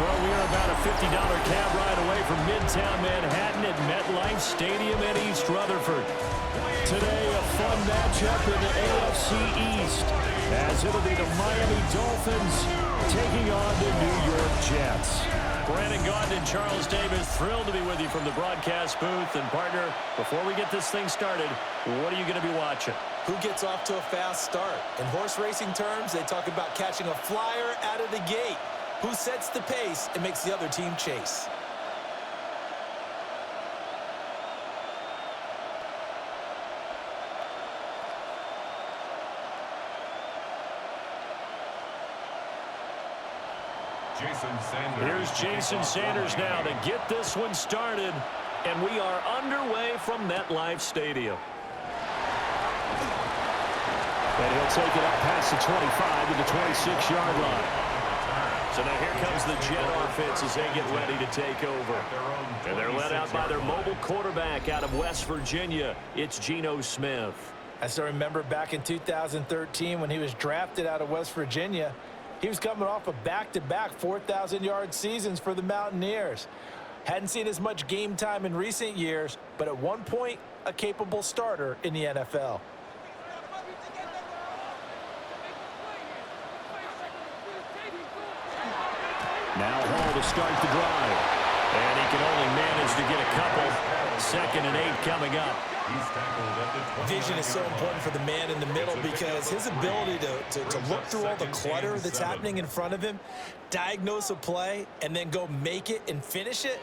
Well, we are about a $50 cab ride away from Midtown Manhattan at MetLife Stadium in East Rutherford. Today, a fun matchup in the AFC East, as it'll be the Miami Dolphins taking on the New York Jets. Brandon Gaudin and Charles Davis, thrilled to be with you from the broadcast booth. And, partner, before we get this thing started, what are you going to be watching? Who gets off to a fast start? In horse racing terms, they talk about catching a flyer out of the gate. Who sets the pace and makes the other team chase? Here's Jason Sanders now to get this one started, and we are underway from MetLife Stadium. And he'll take it up past the 25 to the 26-yard line. So now here comes the Jet offense as they get ready to take over. And they're led out by their mobile quarterback out of West Virginia. It's Geno Smith. I still remember back in 2013 when he was drafted out of West Virginia. He was coming off a back-to-back 4,000-yard seasons for the Mountaineers. Hadn't seen as much game time in recent years, but at one point, a capable starter in the NFL. Now Hall to start the drive. And he can only manage to get a couple. 2nd and 8 coming up. Vision is so important for the man in the middle because his ability to look through all the clutter that's happening in front of him, diagnose a play, and then go make it and finish it,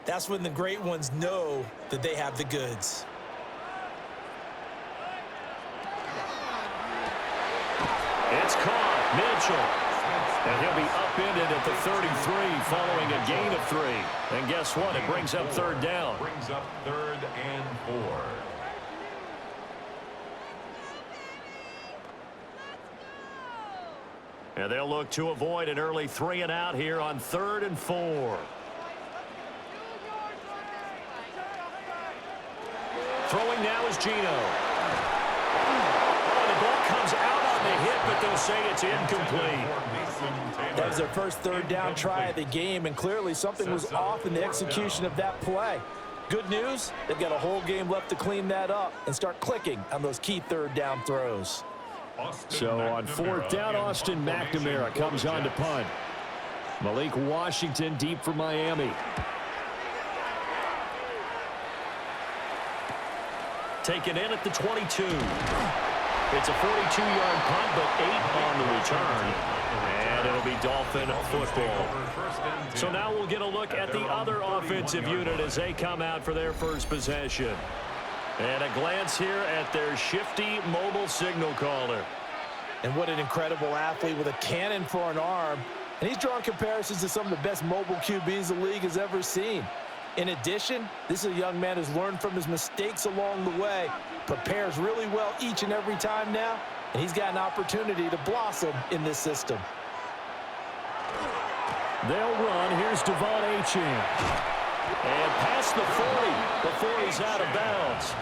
that's when the great ones know that they have the goods. It's caught. Mitchell. And he'll be upended at the 33 following a gain of 3. And guess what? It brings up 3rd down. Brings up 3rd and 4. And they'll look to avoid an early 3 and out here on 3rd and 4. Throwing now is Geno. Oh, the ball comes out on the hit, but they'll say it's incomplete. That was their first 3rd down try of the game, and clearly something was off in the execution of that play. Good news, they've got a whole game left to clean that up and start clicking on those key 3rd down throws. So on 4th down, Austin McNamara comes on to punt. Malik Washington deep for Miami. Taken in at the 22. It's a 42-yard punt, but 8 on the return. And it'll be Dolphin football. So now we'll get a look at the other offensive unit as they come out for their first possession. And a glance here at their shifty mobile signal caller. And what an incredible athlete with a cannon for an arm. And he's drawing comparisons to some of the best mobile QBs the league has ever seen. In addition, this is a young man who's learned from his mistakes along the way, prepares really well each and every time now, and he's got an opportunity to blossom in this system. They'll run. Here's Devon Achane. And past the 40 before he's out of bounds.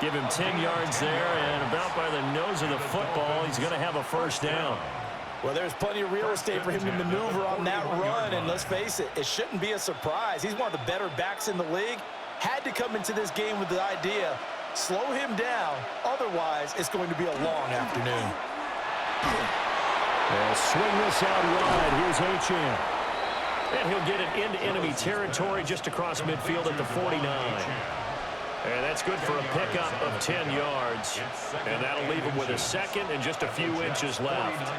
Give him 10 yards there, and about by the nose of the football, he's going to have a 1st down. Well, there's plenty of real estate for him to maneuver on that run, and let's face it, it shouldn't be a surprise. He's one of the better backs in the league. Had to come into this game with the idea, slow him down, otherwise it's going to be a long afternoon. They'll swing this out wide. Here's Achane. And he'll get it into enemy territory just across midfield at the 49. And that's good for a pickup of 10 yards. And that'll leave him with a 2nd and just a few inches left.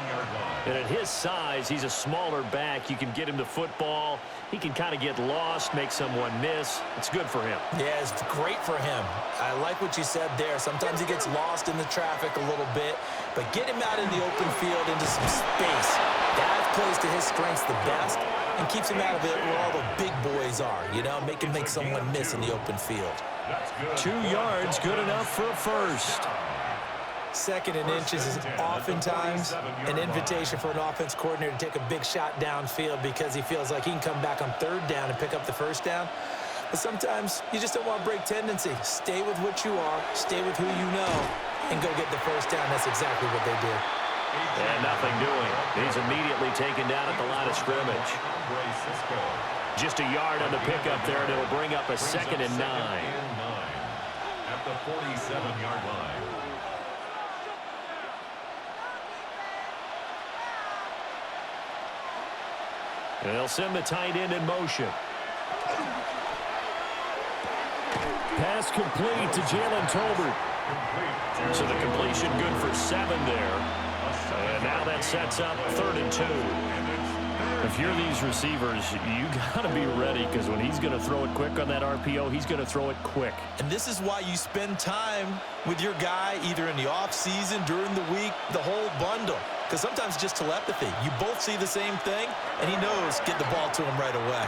And at his size, he's a smaller back. You can get him the football. He can kind of get lost, make someone miss. It's good for him. Yeah, it's great for him. I like what you said there. Sometimes he gets lost in the traffic a little bit. But get him out in the open field into some space. That plays to his strengths the best and keeps him out of it where all the big boys are. You know, make him make someone miss in the open field. 2 yards, good enough for a 1st. 2nd and inches is oftentimes an invitation for an offense coordinator to take a big shot downfield because he feels like he can come back on 3rd down and pick up the 1st down. But sometimes you just don't want to break tendency. Stay with what you are, stay with who you know, and go get the 1st down. That's exactly what they did. And nothing doing. He's immediately taken down at the line of scrimmage. Just a yard on the pickup there, and it'll bring up a 2nd and 9. At the 47-yard line. And they'll send the tight end in motion. Pass complete to Jalen Tolbert. So the completion good for 7 there. And now that sets up 3rd and 2. If you're these receivers, you got to be ready, because when he's going to throw it quick on that RPO, he's going to throw it quick. And this is why you spend time with your guy either in the offseason, during the week, the whole bundle. Because sometimes it's just telepathy. You both see the same thing, and he knows get the ball to him right away.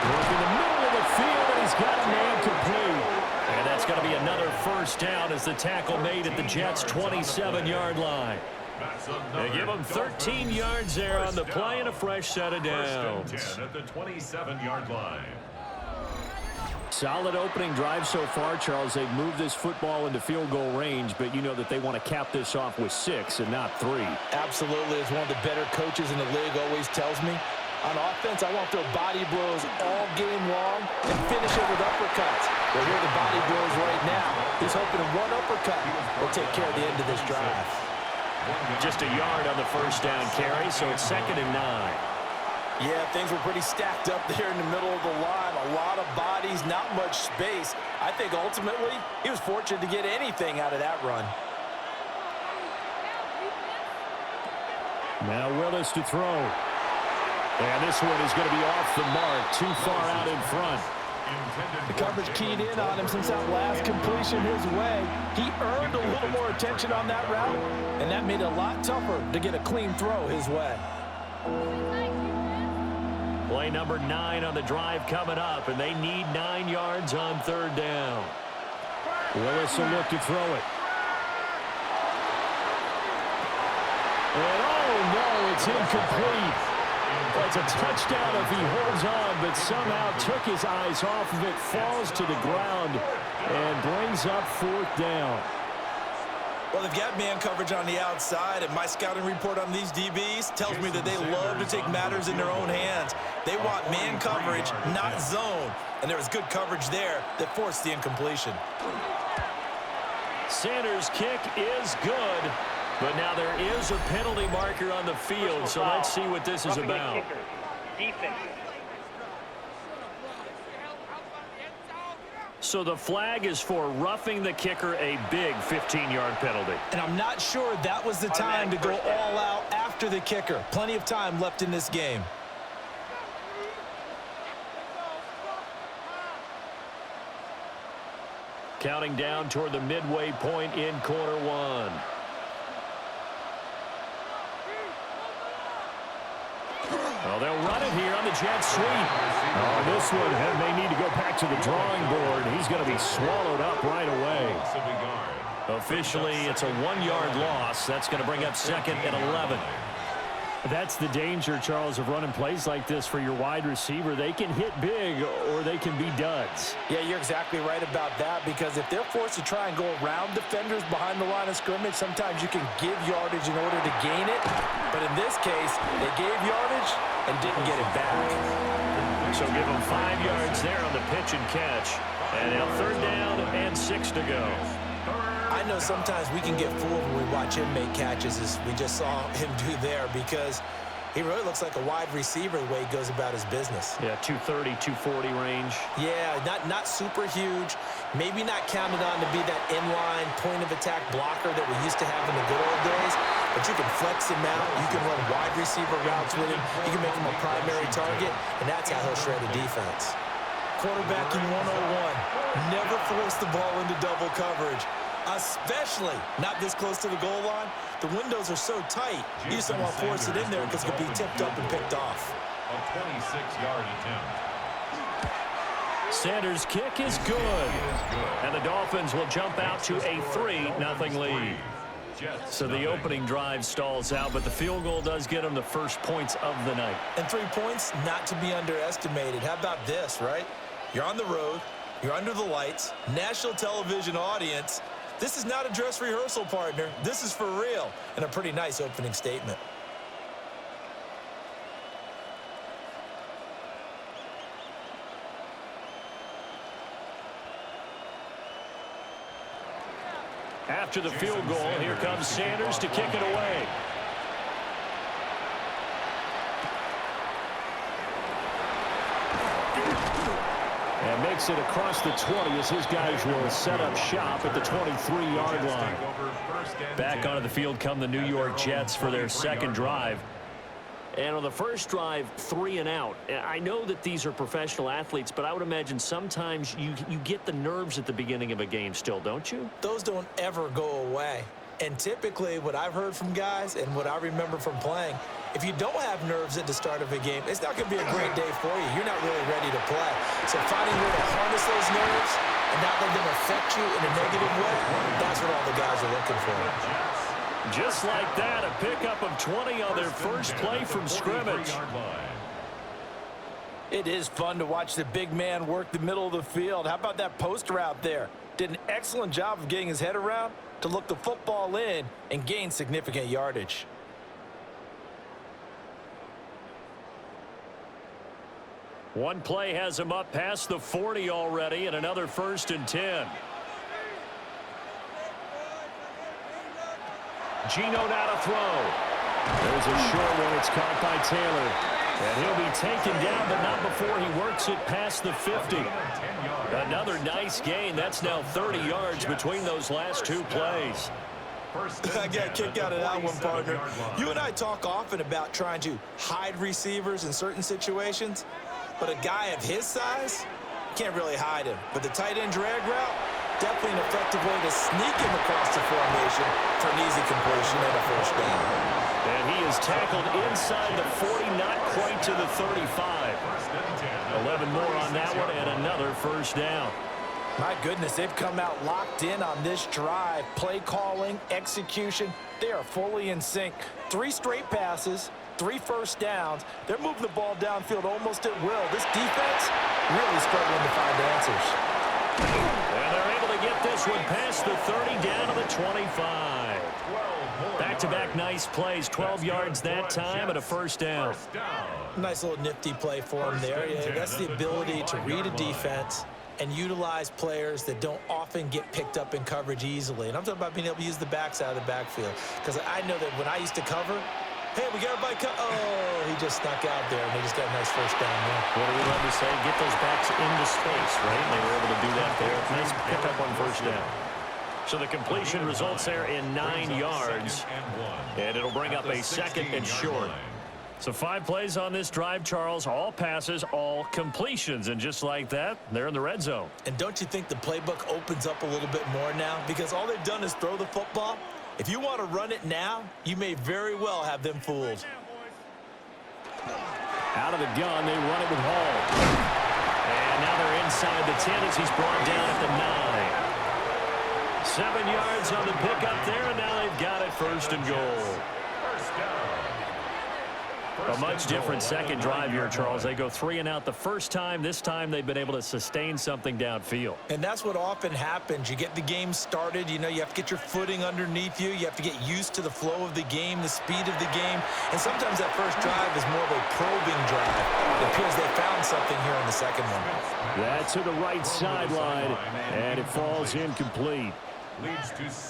Look in the middle of the field, and he's got a man complete. And that's going to be another 1st down as the tackle made at the Jets' 27-yard line. They give him 13 yards there on the play and a fresh set of downs. 10 at the 27-yard line. Solid opening drive so far, Charles. They've moved this football into field goal range, but you know that they want to cap this off with 6 and not 3. Absolutely. As one of the better coaches in the league always tells me, on offense, I want to throw body blows all game long and finish it with uppercuts. Well, here are the body blows right now. He's hoping one uppercut will take care of the end of this drive. Just a yard on the 1st down carry, so it's 2nd and 9. Yeah, things were pretty stacked up there in the middle of the line. A lot of bodies, not much space. I think ultimately he was fortunate to get anything out of that run. Now Willis to throw. And this one is going to be off the mark, too far out in front. The coverage keyed in on him since that last completion his way. He earned a little more attention on that route, and that made it a lot tougher to get a clean throw his way. Play number 9 on the drive coming up, and they need 9 yards on 3rd down. Willis will look to throw it. And oh no, it's incomplete. It's a touchdown if he holds on, but somehow took his eyes off of it, falls to the ground, and brings up 4th down. Well, they've got man coverage on the outside, and my scouting report on these DBs tells me that they love to take matters in their own hands. They want man coverage, not zone, and there was good coverage there that forced the incompletion. Sanders' kick is good, but now there is a penalty marker on the field, so let's see what this is about. So the flag is for roughing the kicker, a big 15-yard penalty. And I'm not sure that was the time to go all out after the kicker. Plenty of time left in this game. Counting down toward the midway point in quarter 1. Oh, they'll run it here on the jet sweep. Oh, this one may need to go back to the drawing board. He's going to be swallowed up right away. Officially, it's a 1-yard loss. That's going to bring up 2nd and 11. That's the danger, Charles, of running plays like this for your wide receiver. They can hit big or they can be duds. Yeah, you're exactly right about that, because if they're forced to try and go around defenders behind the line of scrimmage, sometimes you can give yardage in order to gain it. But in this case, they gave yardage and didn't get it back. So give them 5 yards there on the pitch and catch. And now 3rd down and 6 to go. I know sometimes we can get fooled when we watch him make catches, as we just saw him do there, because he really looks like a wide receiver the way he goes about his business. Yeah, 230, 240 range. Yeah, not super huge. Maybe not counted on to be that inline point-of-attack blocker that we used to have in the good old days, but you can flex him out. You can run wide receiver routes with him. You can make him a primary target, and that's how he'll shred a defense. Quarterbacking 101. Never force the ball into double coverage, especially not this close to the goal line. The windows are so tight, you just don't want to force it in there because it could be tipped up and picked off. A 26-yard attempt. Sanders' kick is good. And the Dolphins will jump out to a 3-0 lead. So the opening drive stalls out, but the field goal does get them the first points of the night. And 3 points, not to be underestimated. How about this, right? You're on the road. You're under the lights. National television audience. This is not a dress rehearsal, partner. This is for real, and a pretty nice opening statement. After the field goal, here comes Sanders to kick it away. And makes it across the 20 as his guys will set up shop at the 23-yard line. Back onto the field come the New York Jets for their second drive. And on the first drive, 3 and out. I know that these are professional athletes, but I would imagine sometimes you get the nerves at the beginning of a game still, don't you? Those don't ever go away. And typically what I've heard from guys and what I remember from playing, if you don't have nerves at the start of a game, it's not going to be a great day for you. You're not really ready to play. So finding a way to harness those nerves and not let them affect you in a negative way, that's what all the guys are looking for. Just like that, a pickup of 20 on their first play from scrimmage. It is fun to watch the big man work the middle of the field. How about that post route there? Did an excellent job of getting his head around to look the football in and gain significant yardage. One play has him up past the 40 already, and another 1st and 10. Gino now to throw. There's a short one. It's caught by Taylor. And he'll be taken down, but not before he works it past the 50. Another nice gain. That's now 30 yards between those last 2 plays. I got a kick out of that one, partner. You and I talk often about trying to hide receivers in certain situations, but a guy of his size, can't really hide him. But the tight end drag route, definitely an effective way to sneak him across the formation for an easy completion and a first down. And he is tackled inside the 40, not quite to the 35. 11 more on that one, and another first down. My goodness, they've come out locked in on this drive. Play calling, execution, they are fully in sync. 3 straight passes, 3 first downs. They're moving the ball downfield almost at will. This defense really struggling to find answers. And they're able to get this one past the 30 down to the 25. Back-to-back nice plays, 12 yards that time and a first down. Nice little nifty play for him there. Yeah, that's the ability to read a defense and utilize players that don't often get picked up in coverage easily. And I'm talking about being able to use the backside of the backfield. Because I know that when I used to cover, hey, we got everybody oh, he just snuck out there, and they just got a nice first down there. What do we love to say? Get those backs into space, right? And they were able to do that there. Nice pickup on first down. So the completion results there in 9 yards. And it'll bring up a 2nd and short. So 5 plays on this drive, Charles. All passes, all completions. And just like that, they're in the red zone. And don't you think the playbook opens up a little bit more now? Because all they've done is throw the football. If you want to run it now, you may very well have them fooled. Out of the gun, they run it with Hall. And now they're inside the 10 as he's brought down at the 9. 7 yards on the pickup there, and now they've got it 1st and goal. A much different second drive here, Charles. They go 3 and out the first time. This time they've been able to sustain something downfield. And that's what often happens. You get the game started. You know, you have to get your footing underneath you. You have to get used to the flow of the game, the speed of the game. And sometimes that first drive is more of a probing drive. It appears they found something here in the second one. That's to the right sideline, and it falls incomplete.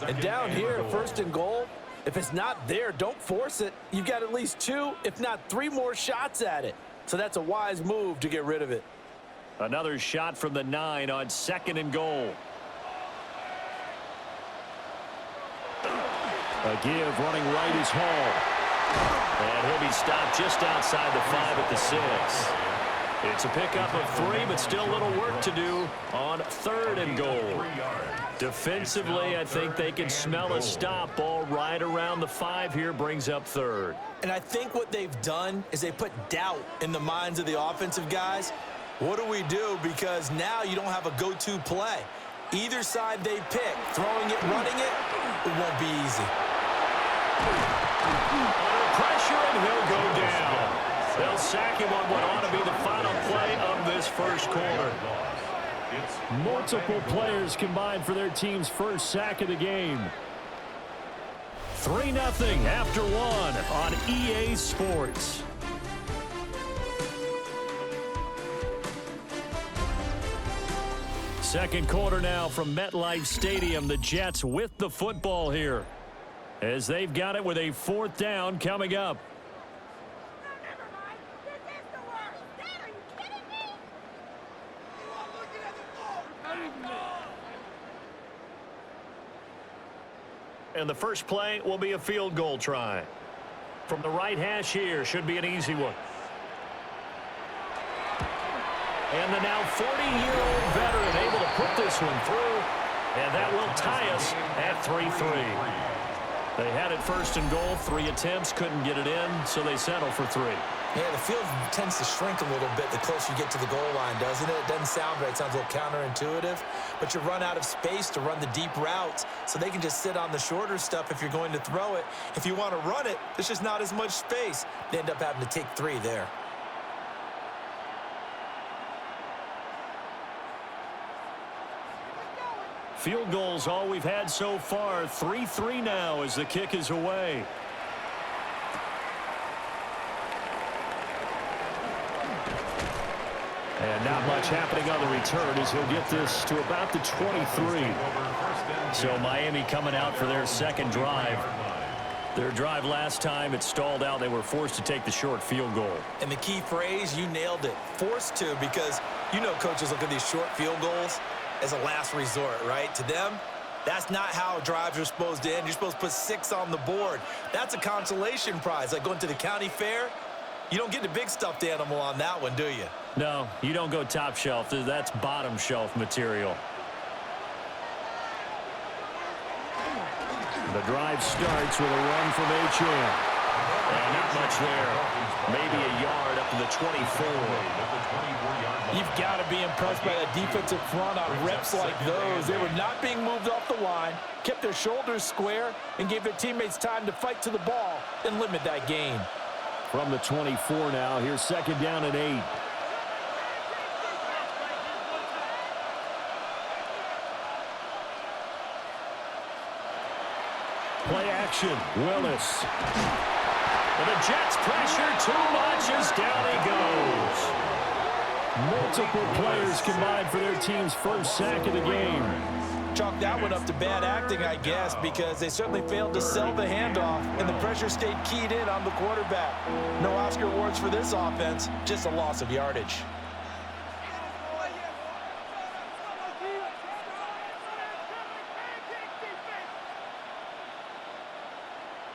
And down here, 1st and goal, if it's not there, don't force it. You've got at least 2, if not 3 more shots at it. So that's a wise move to get rid of it. Another shot from the 9 on 2nd and goal. A give running right is Hall. And he'll be stopped just outside the 5 at the 6. It's a pickup of 3, but still a little work to do on 3rd and goal. Defensively, I think they can smell a stop. Ball right around the 5 here brings up 3rd. And I think what they've done is they put doubt in the minds of the offensive guys. What do we do? Because now you don't have a go-to play. Either side they pick, throwing it, running it, it won't be easy. Under pressure, and he'll go down. They'll sack him on what ought to be the final play of this first quarter. It's Multiple players combined for their team's first sack of the game. 3-0 after one on EA Sports. Second quarter now from MetLife Stadium. The Jets with the football here as they've got it with a 4th down coming up. And the first play will be a field goal try. From the right hash here, should be an easy one. And the now 40-year-old veteran able to put this one through. And that will tie us at 3-3. They had it first and goal. 3 attempts, couldn't get it in, so they settle for 3. Yeah, the field tends to shrink a little bit the closer you get to the goal line, doesn't it? It doesn't sound right. It sounds a little counterintuitive. But you run out of space to run the deep routes, so they can just sit on the shorter stuff if you're going to throw it. If you want to run it, there's just not as much space. They end up having to take 3 there. Field goals all we've had so far. 3-3 now as the kick is away. And not much happening on the return as he'll get this to about the 23. So Miami coming out for their second drive. Their drive last time, it stalled out. They were forced to take the short field goal. And the key phrase, you nailed it. Forced to, because you know coaches look at these short field goals as a last resort, right? To them, that's not how drives are supposed to end. You're supposed to put 6 on the board. That's a consolation prize. Like going to the county fair, you don't get the big stuffed animal on that one, do you? No, you don't go top shelf. That's bottom shelf material. The drive starts with a run from H.M. And not much there. Maybe a yard up to the 24. You've got to be impressed by that defensive front on reps like those. They were not being moved off the line, kept their shoulders square, and gave their teammates time to fight to the ball and limit that gain. From the 24 now, here's second down and 8. Play action, Willis. And the Jets pressure too much as down he goes. Multiple players combined for their team's first sack of the game. Chalk that one up to bad acting, I guess, because they certainly failed to sell the handoff, and the pressure stayed keyed in on the quarterback. No Oscar awards for this offense, just a loss of yardage.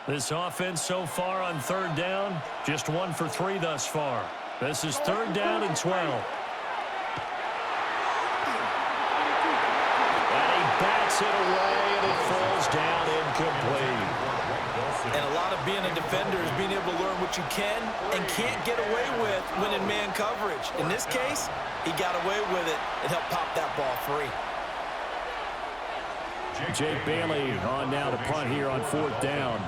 This offense so far on third down, just 1 for 3 thus far. This is third down and 12. And he bats it away, and it falls down incomplete. And a lot of being a defender is being able to learn what you can and can't get away with when in man coverage. In this case, he got away with it and helped pop that ball free. Jake Bailey on now to punt here on fourth down.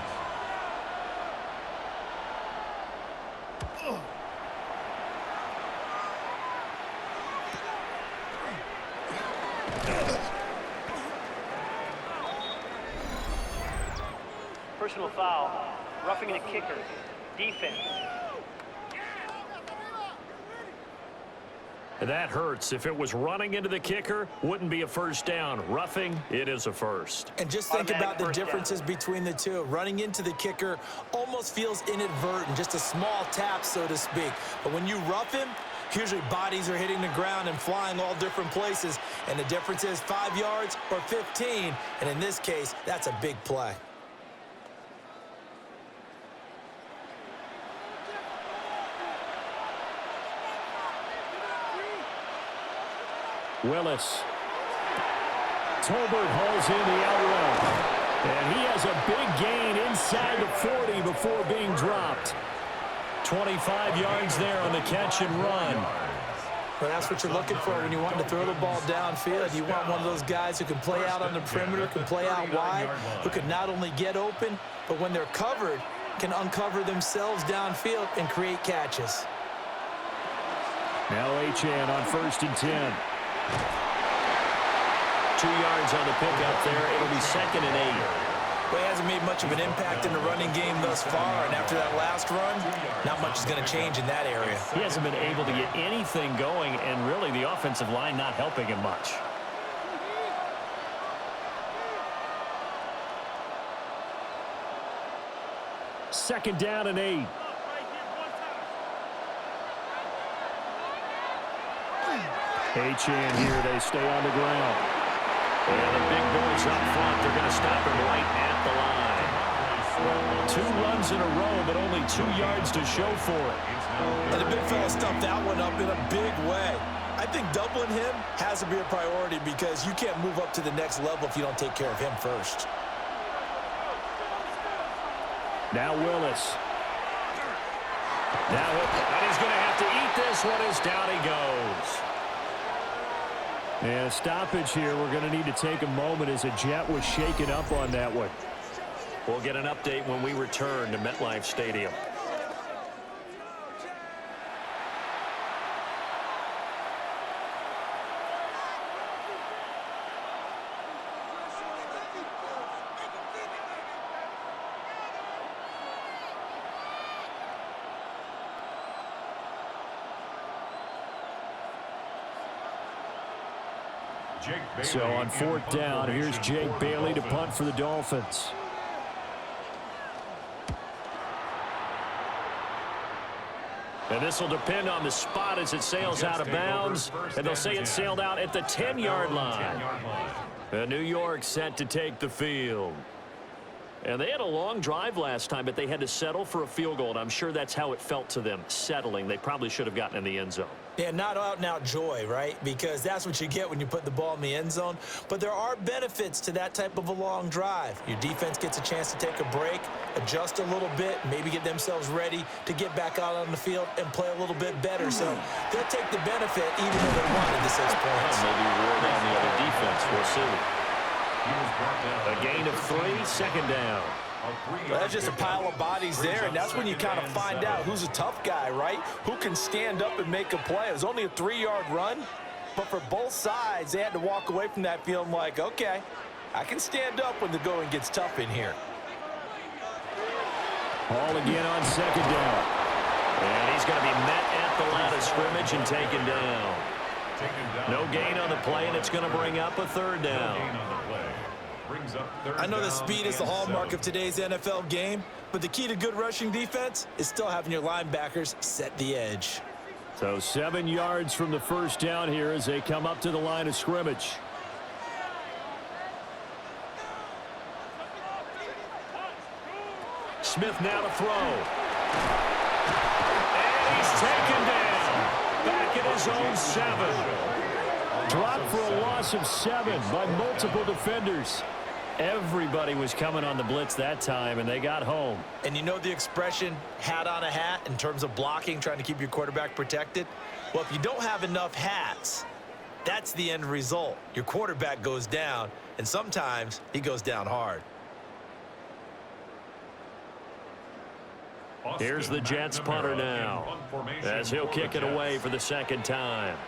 Personal foul, roughing the kicker, defense. That hurts. If it was running into the kicker, wouldn't be a first down. Roughing, it is a first. And just think about the differences between the two. Running into the kicker almost feels inadvertent, just a small tap, so to speak. But when you rough him, usually bodies are hitting the ground and flying all different places. And the difference is 5 yards or 15. And in this case, that's a big play. Willis. Tolbert hauls in the out route. And he has a big gain inside the 40 before being dropped. 25 yards there on the catch and run. Well, that's what you're looking for when you want to throw the ball downfield. You want one of those guys who can play out on the perimeter, can play out wide, who can not only get open, but when they're covered, can uncover themselves downfield and create catches. Now Achane on 1st and 10. 2 yards on the pickup there. It'll be 2nd and 8. But he hasn't made much of an impact in the running game thus far, and after that last run, not much is going to change in that area. He hasn't been able to get anything going, and really the offensive line not helping him much. Second down and 8. H-in here, they stay on the ground. And the big boys up front, they're going to stop him right at the line. 2 runs in a row, but only 2 yards to show for it. And the big fella stuffed that one up in a big way. I think doubling him has to be a priority because you can't move up to the next level if you don't take care of him first. Now Willis. And he's going to have to eat this one as down he goes. And a stoppage here. We're going to need to take a moment as a Jet was shaken up on that one. We'll get an update when we return to MetLife Stadium. So on 4th down, here's Jake Bailey to punt for the Dolphins. And this will depend on the spot as it sails out of bounds. And they'll say it sailed out at the 10-yard line. And New York set to take the field. And they had a long drive last time, but they had to settle for a field goal. And I'm sure that's how it felt to them, settling. They probably should have gotten in the end zone. Yeah, not out-and-out joy, right? Because that's what you get when you put the ball in the end zone. But there are benefits to that type of a long drive. Your defense gets a chance to take a break, adjust a little bit, maybe get themselves ready to get back out on the field and play a little bit better. So they'll take the benefit even though they wanted the 6 points. Maybe reward on the other defense. We'll see. A gain of 3, 2nd down. Well, that's just a pile of bodies there, and that's when you kind of find out who's a tough guy, right? Who can stand up and make a play. It was only a 3-yard run, but for both sides, they had to walk away from that feeling like, okay, I can stand up when the going gets tough in here. Ball again on 2nd down. And he's going to be met at the line of scrimmage and taken down. No gain on the play, and it's going to bring up a 3rd down. I know the speed is the hallmark of today's NFL game, but the key to good rushing defense is still having your linebackers set the edge. So 7 yards from the 1st down here as they come up to the line of scrimmage. Smith now to throw. And he's taken down. Back at his own 7. Dropped for a loss of 7 by multiple defenders. Everybody was coming on the blitz that time, and they got home. And you know the expression, hat on a hat, in terms of blocking, trying to keep your quarterback protected? Well, if you don't have enough hats, that's the end result. Your quarterback goes down, and sometimes he goes down hard. Here's the Jets punter now, as he'll kick it away for the 2nd time.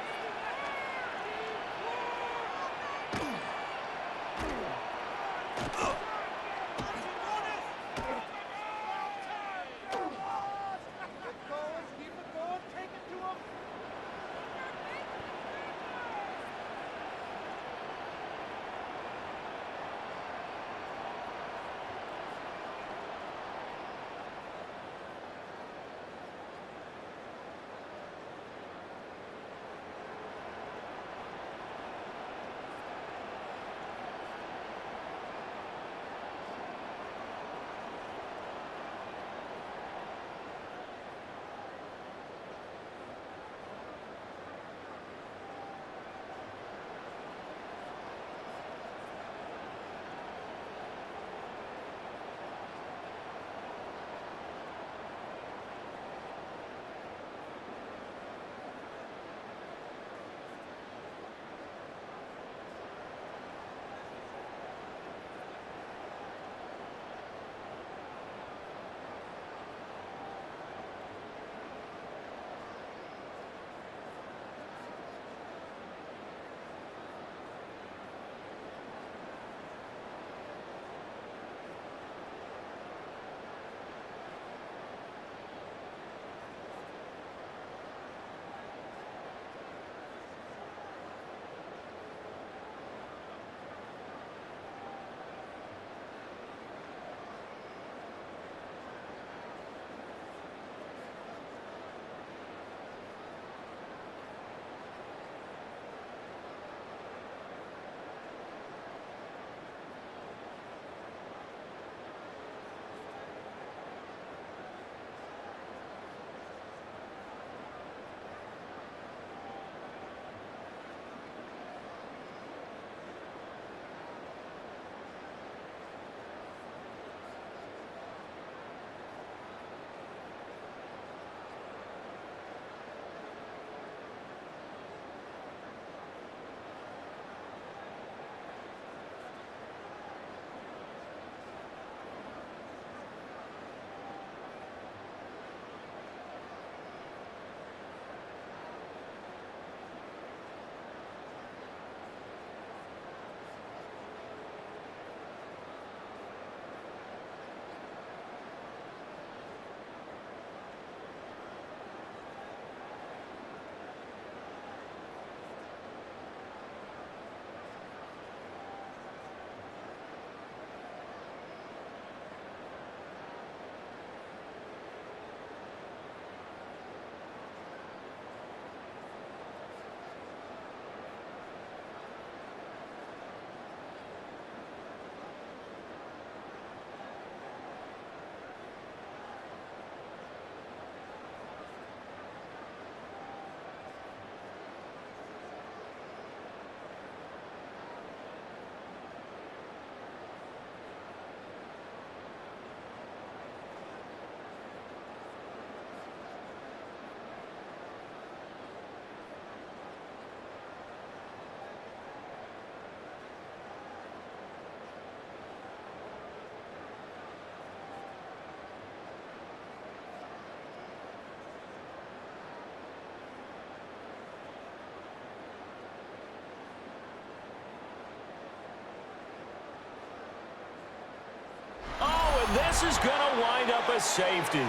This is going to wind up a safety.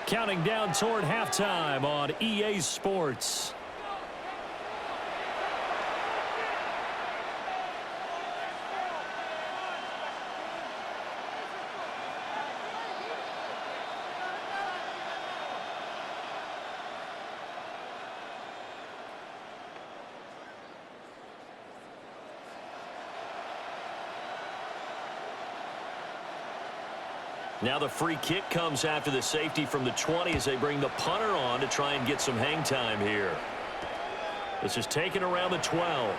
Counting down toward halftime on EA Sports. Now the free kick comes after the safety from the 20 as they bring the punter on to try and get some hang time here. This is taken around the 12.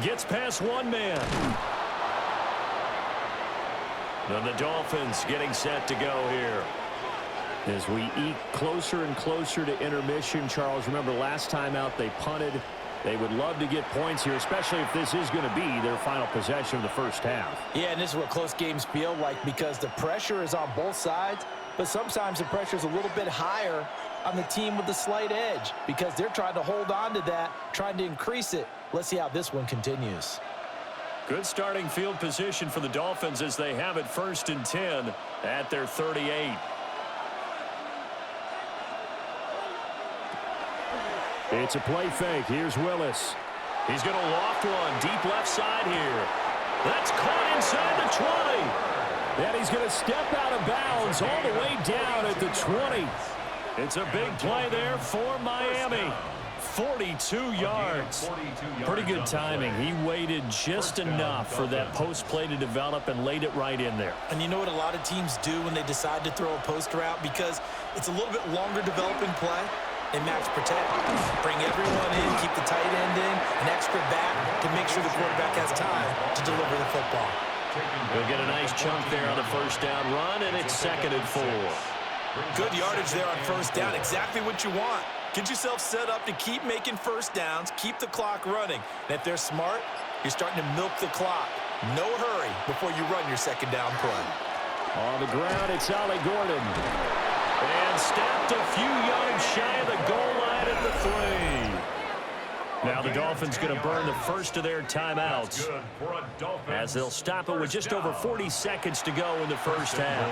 Gets past one man. Then the Dolphins getting set to go here. As we eke closer and closer to intermission, Charles, remember last time out they punted. They would love to get points here, especially if this is going to be their final possession of the first half. Yeah, and this is what close games feel like because the pressure is on both sides, but sometimes the pressure is a little bit higher on the team with the slight edge because they're trying to hold on to that, trying to increase it. Let's see how this one continues. Good starting field position for the Dolphins as they have it 1st and 10 at their 38. It's a play fake. Here's Willis. He's going to loft one deep left side here. That's caught inside the 20. And he's going to step out of bounds all the way down at the 20. It's a big play there for Miami. 42 yards. Pretty good timing. He waited just enough for that post play to develop and laid it right in there. And you know what a lot of teams do when they decide to throw a post route? Because it's a little bit longer developing play. They max protect, bring everyone in, keep the tight end in, an extra back to make sure the quarterback has time to deliver the football. We'll get a nice chunk there on the first down run, and it's 2nd and 4. Good yardage there on first down, exactly what you want. Get yourself set up to keep making first downs, keep the clock running. And if they're smart, you're starting to milk the clock. No hurry before you run your second down play. On the ground, it's Ollie Gordon. And stepped a few yards shy of the goal line at the 3. Now the Dolphins going to burn the first of their timeouts as they'll stop it with just over 40 seconds to go in the first half.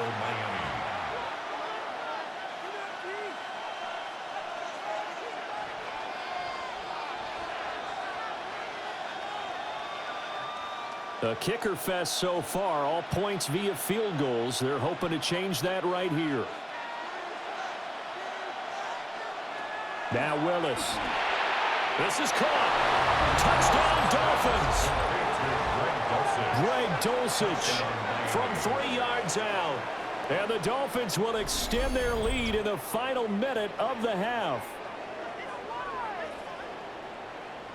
A kicker fest so far, all points via field goals. They're hoping to change that right here. Now Willis. This is caught. Touchdown, Dolphins. Greg Dulcich from 3 yards out. And the Dolphins will extend their lead in the final minute of the half.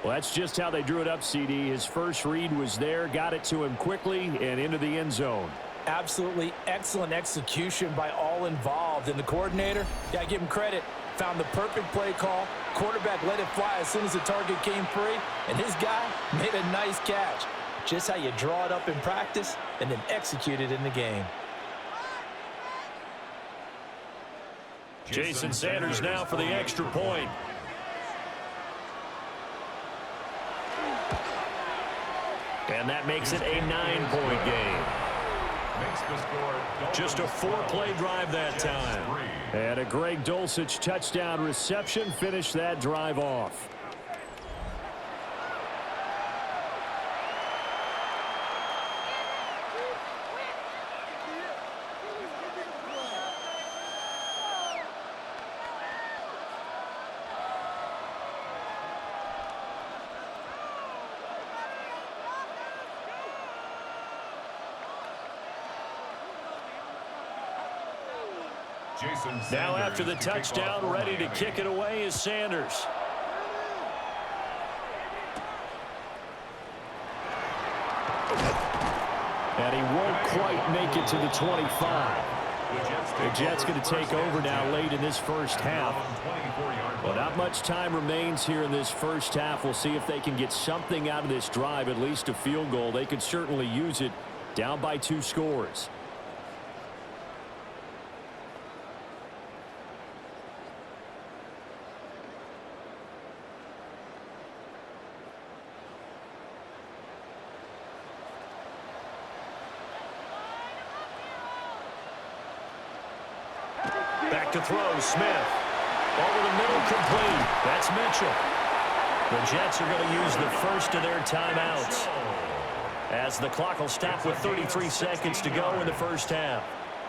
Well, that's just how they drew it up, CD. His first read was there, got it to him quickly, and into the end zone. Absolutely excellent execution by all involved. And the coordinator, yeah, give him credit. Found the perfect play call. Quarterback let it fly as soon as the target came free. And his guy made a nice catch. Just how you draw it up in practice and then execute it in the game. Jason Sanders now for the extra point. And that makes it a 9-point game. Just a 4-play drive that time. And a Greg Dulcich touchdown reception finished that drive off. Now after the touchdown, ready to kick it away is Sanders. And he won't quite make it to the 25. The Jets going to take over now late in this first half. Well, not much time remains here in this first half. We'll see if they can get something out of this drive, at least a field goal. They could certainly use it down by 2 scores. Back to throw, Smith. Over the middle, complete. That's Mitchell. The Jets are going to use the first of their timeouts, as the clock will stop with 33 seconds to go in the first half.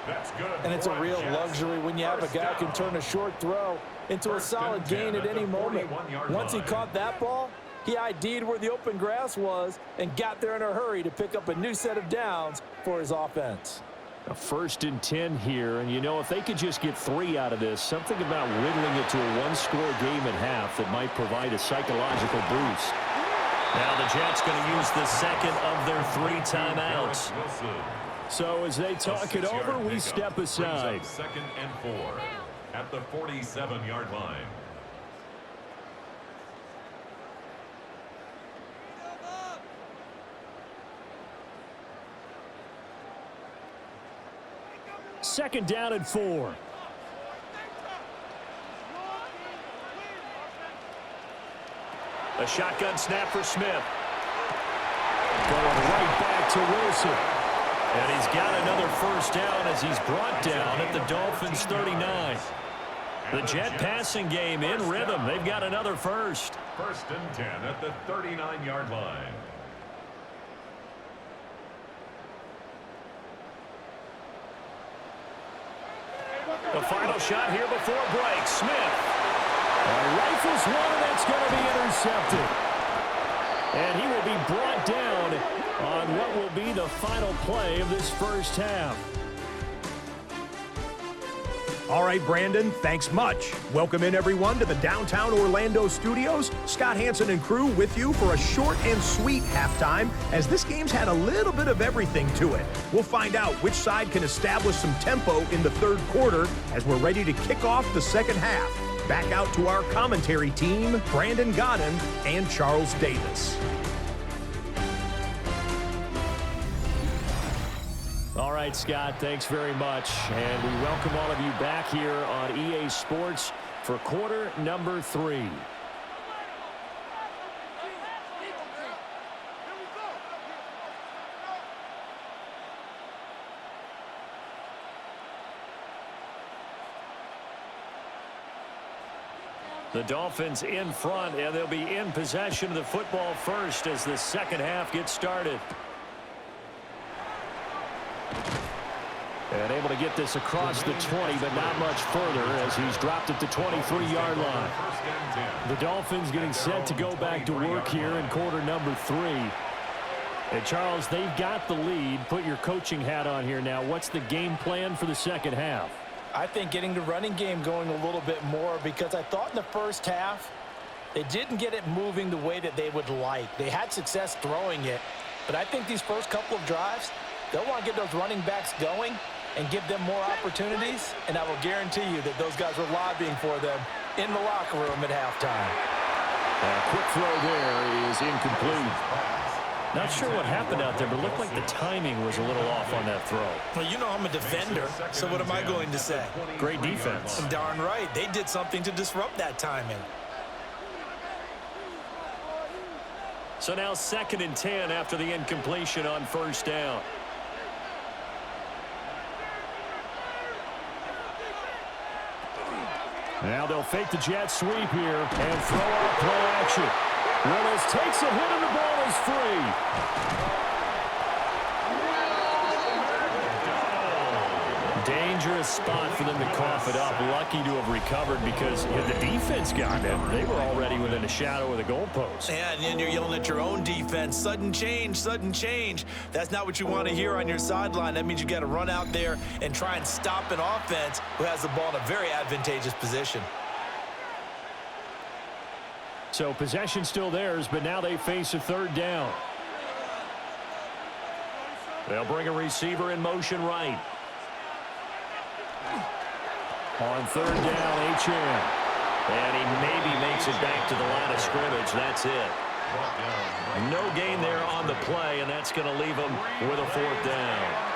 That's good. And it's a real luxury when you have a guy who can turn a short throw into a solid gain at any moment. Once he caught that ball, he ID'd where the open grass was and got there in a hurry to pick up a new set of downs for his offense. A 1st and 10 here, and you know, if they could just get 3 out of this, something about whittling it to a one-score game at half that might provide a psychological boost. Now the Jets going to use the second of their 3 timeouts. So as they talk it over, we step aside. 2nd and 4 at the 47-yard line. Second down and 4. A shotgun snap for Smith. Going right back to Wilson. And he's got another first down as he's brought down at the Dolphins' 39. The Jet passing game in rhythm. They've got another first. 1st and 10 at the 39-yard line. The final shot here before break. Smith. Rifles one, and that's going to be intercepted. And he will be brought down on what will be the final play of this first half. All right, Brandon, thanks much. Welcome in, everyone, to the downtown Orlando studios. Scott Hansen and crew with you for a short and sweet halftime, as this game's had a little bit of everything to it. We'll find out which side can establish some tempo in the 3rd quarter as we're ready to kick off the 2nd half. Back out to our commentary team, Brandon Godden and Charles Davis. All right, Scott, thanks very much. And we welcome all of you back here on EA Sports for quarter number 3. The Dolphins in front, and they'll be in possession of the football first as the second half gets started. And able to get this across the 20, but not much further as he's dropped at the 23-yard line. The Dolphins getting set to go back to work here in quarter number 3. And Charles, they've got the lead. Put your coaching hat on here now. What's the game plan for the second half? I think getting the running game going a little bit more, because I thought in the first half they didn't get it moving the way that they would like. They had success throwing it, but I think these first couple of drives, they'll want to get those running backs going and give them more opportunities, and I will guarantee you that those guys were lobbying for them in the locker room at halftime. A quick throw there is incomplete. Not sure what happened out there, but it looked like the timing was a little off on that throw. Well, you know I'm a defender, so what am I going to say? Great defense. And darn right, they did something to disrupt that timing. So now 2nd and 10 after the incompletion on first down. Now they'll fake the jet sweep here and throw out play action. Willis takes a hit and the ball is free. Dangerous spot for them to cough it up. Lucky to have recovered because if the defense got them, they were already within a shadow of the goalpost. Yeah, and then you're yelling at your own defense. Sudden change, sudden change. That's not what you want to hear on your sideline. That means you got to run out there and try and stop an offense who has the ball in a very advantageous position. So possession still theirs, but now they face a 3rd down. They'll bring a receiver in motion right. On 3rd down, HM. And he maybe makes it back to the line of scrimmage. That's it. No gain there on the play, and that's going to leave them with a 4th down.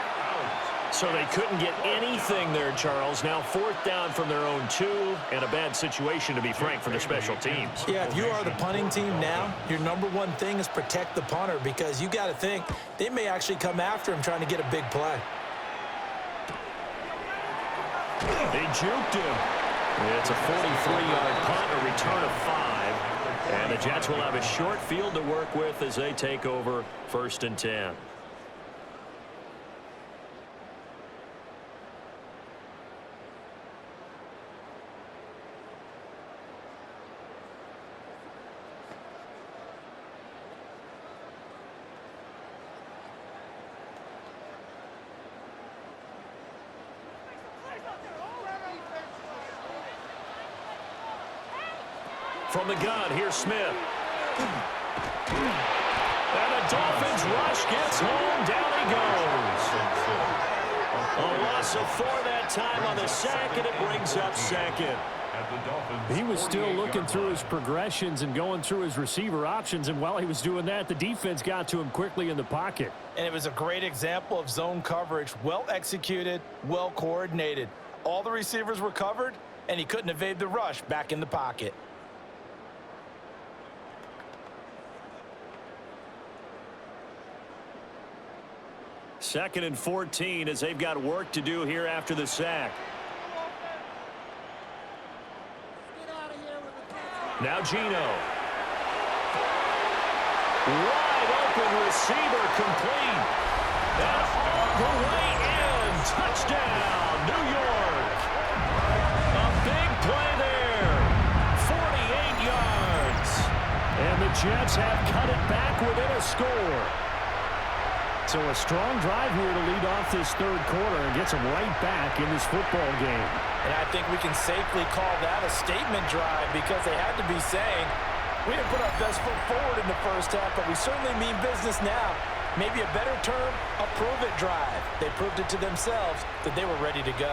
So they couldn't get anything there, Charles. Now 4th down from their own 2, and a bad situation, to be frank, for the special teams. Yeah, if you are the punting team now, your number one thing is protect the punter, because you got to think they may actually come after him trying to get a big play. He juked him. It's a 43-yard punt, a return of 5. And the Jets will have a short field to work with as they take over 1st and 10. From the gun, here's Smith. And the Dolphins rush gets home. Down he goes. A loss of 4 that time on the sack, and it brings up 2nd. He was still looking through his progressions and going through his receiver options, and while he was doing that, the defense got to him quickly in the pocket. And it was a great example of zone coverage. Well executed, well coordinated. All the receivers were covered, and he couldn't evade the rush back in the pocket. Second and 14 as they've got work to do here after the sack. Now Geno. Wide open receiver complete. And all the way in. Touchdown, New York. A big play there. 48 yards. And the Jets have cut it back within a score. So a strong drive here to lead off this 3rd quarter and gets them right back in this football game. And I think we can safely call that a statement drive because they had to be saying, we didn't put our best foot forward in the 1st half, but we certainly mean business now. Maybe a better term, a prove-it drive. They proved it to themselves that they were ready to go.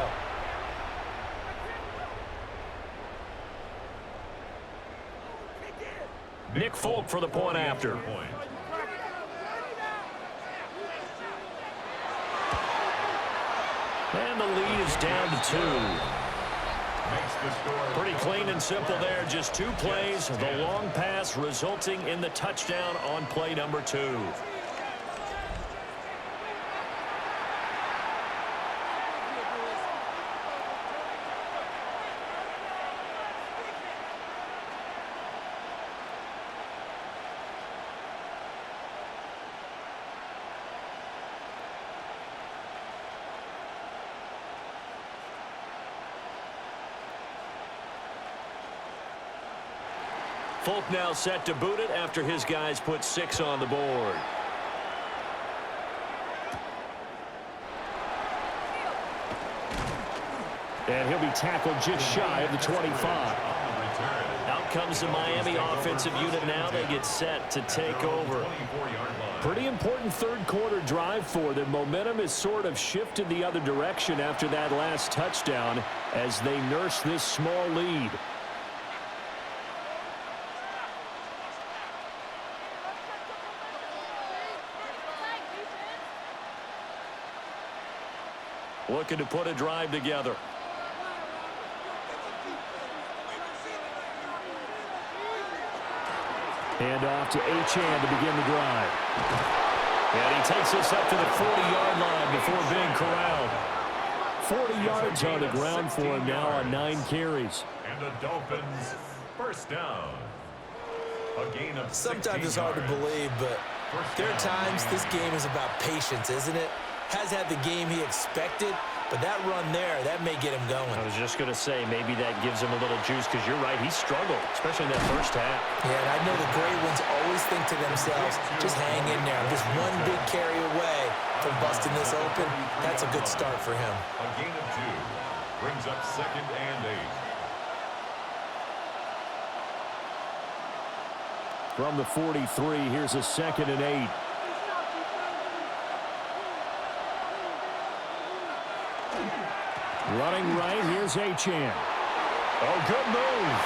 Nick Folk for the point after. And the lead is down to 2. Pretty clean and simple there. Just 2 plays. The long pass resulting in the touchdown on play number 2. Folk now set to boot it after his guys put 6 on the board. And he'll be tackled just shy of the 25. Out comes the Miami offensive unit now. They get set to take over. Pretty important 3rd quarter drive for them. Momentum is sort of shifted the other direction after that last touchdown as they nurse this small lead. Looking to put a drive together. Hand off to Achane to begin the drive. And he takes this up to the 40-yard line before being corralled. 40 yards on the ground for him now on 9 carries. And the Dolphins, 1st down. A gain of 16 Sometimes it's hard to believe, but there are times this game is about patience, isn't it? Has had the game he expected, but that run there, that may get him going. I was just going to say, maybe that gives him a little juice because you're right, he struggled, especially in that 1st half. Yeah, and I know the great ones always think to themselves, just hang in there. I'm just one big carry away from busting this open. That's a good start for him. A gain of 2 brings up 2nd and 8. From the 43, here's a 2nd and 8. Running right, here's Achane. Oh, good move.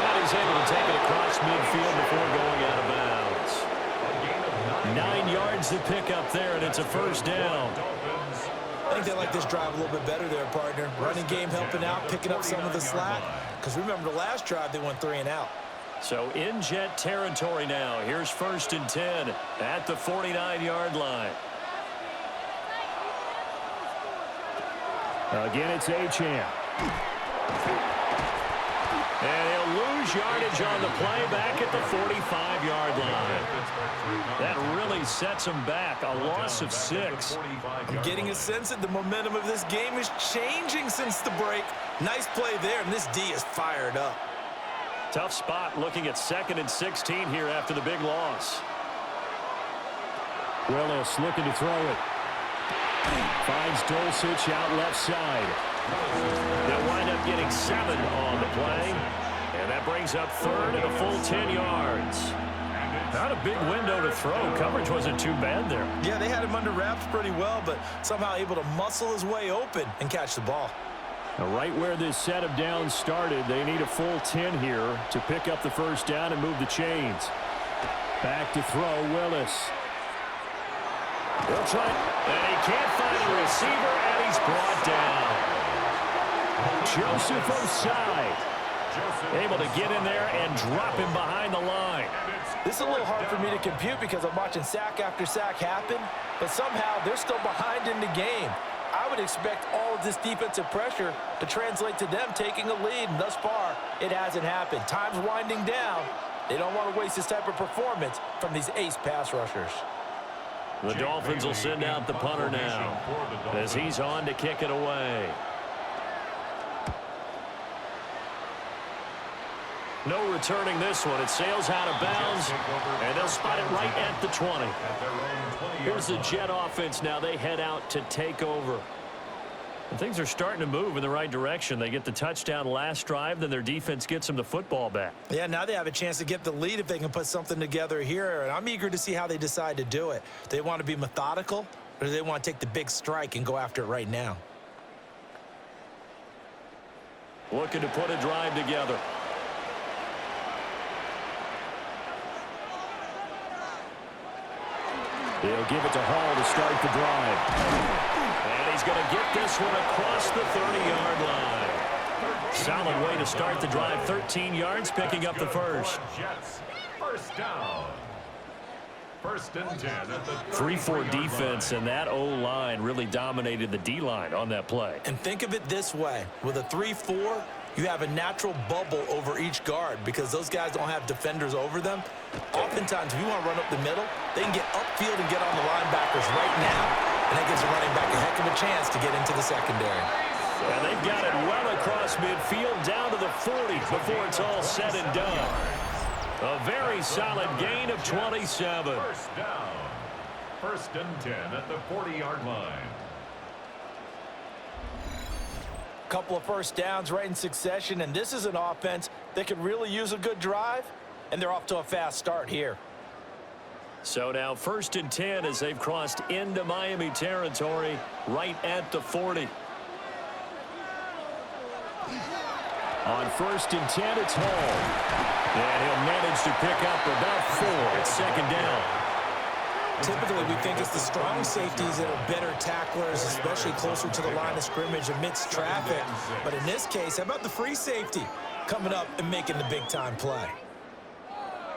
And he's able to take it across midfield before going out of bounds. 9 yards to pick up there, and it's a 1st down. I think they like this drive a little bit better there, partner. Running game helping out, picking up some of the slack. Because remember the last drive, they went 3 and out. So in Jet territory now. Here's 1st and 10 at the 49-yard line. Again, it's Achane. And he'll lose yardage on the play back at the 45-yard line. That really sets him back, a loss of 6. I'm getting a sense that the momentum of this game is changing since the break. Nice play there, and this D is fired up. Tough spot looking at 2nd and 16 here after the big loss. Willis looking to throw it. Finds Dulcich out left side. They'll wind up getting 7 on the play. And that brings up 3rd and a full 10 yards. Not a big window to throw. Coverage wasn't too bad there. Yeah, they had him under wraps pretty well, but somehow able to muscle his way open and catch the ball. Now, right where this set of downs started, they need a full 10 here to pick up the first down and move the chains. Back to throw, Willis. He'll try, and he can't find a receiver, and he's brought down. Joseph Osai able to get in there and drop him behind the line. This is a little hard for me to compute because I'm watching sack after sack happen, but somehow they're still behind in the game. I would expect all of this defensive pressure to translate to them taking a lead, and thus far, it hasn't happened. Time's winding down. They don't want to waste this type of performance from these ace pass rushers. The Dolphins will send out the punter now as he's on to kick it away. No returning this one. It sails out of bounds, and they'll spot it right at the 20. Here's the Jet offense now. They head out to take over. And things are starting to move in the right direction. They get the touchdown last drive, then their defense gets them the football back. Yeah, now they have a chance to get the lead if they can put something together here, and I'm eager to see how they decide to do it. Do they want to be methodical, or do they want to take the big strike and go after it right now? Looking to put a drive together. They'll give it to Hall to start the drive. And he's going to get this one across the 30-yard line. Solid way to start the drive. 13 yards, picking up the first. First down. 1st and 10 at the 3-4 defense, and that O-line really dominated the D-line on that play. And think of it this way. With a 3-4, you have a natural bubble over each guard because those guys don't have defenders over them. Oftentimes, if you want to run up the middle, they can get upfield and get on the linebackers right now, and that gives the running back a heck of a chance to get into the secondary. And they've got it well across midfield down to the 40 before it's all said and done. A very solid gain of 27. First down. 1st and 10 at the 40-yard line. Couple of first downs right in succession, and this is an offense that could really use a good drive, and they're off to a fast start here. So now 1st and 10 as they've crossed into Miami territory right at the 40. On 1st and 10, it's Hall. And he'll manage to pick up about 4. It's 2nd down. Typically, we think it's the strong safeties that are better tacklers, especially closer to the line of scrimmage amidst traffic. But in this case, how about the free safety coming up and making the big-time play?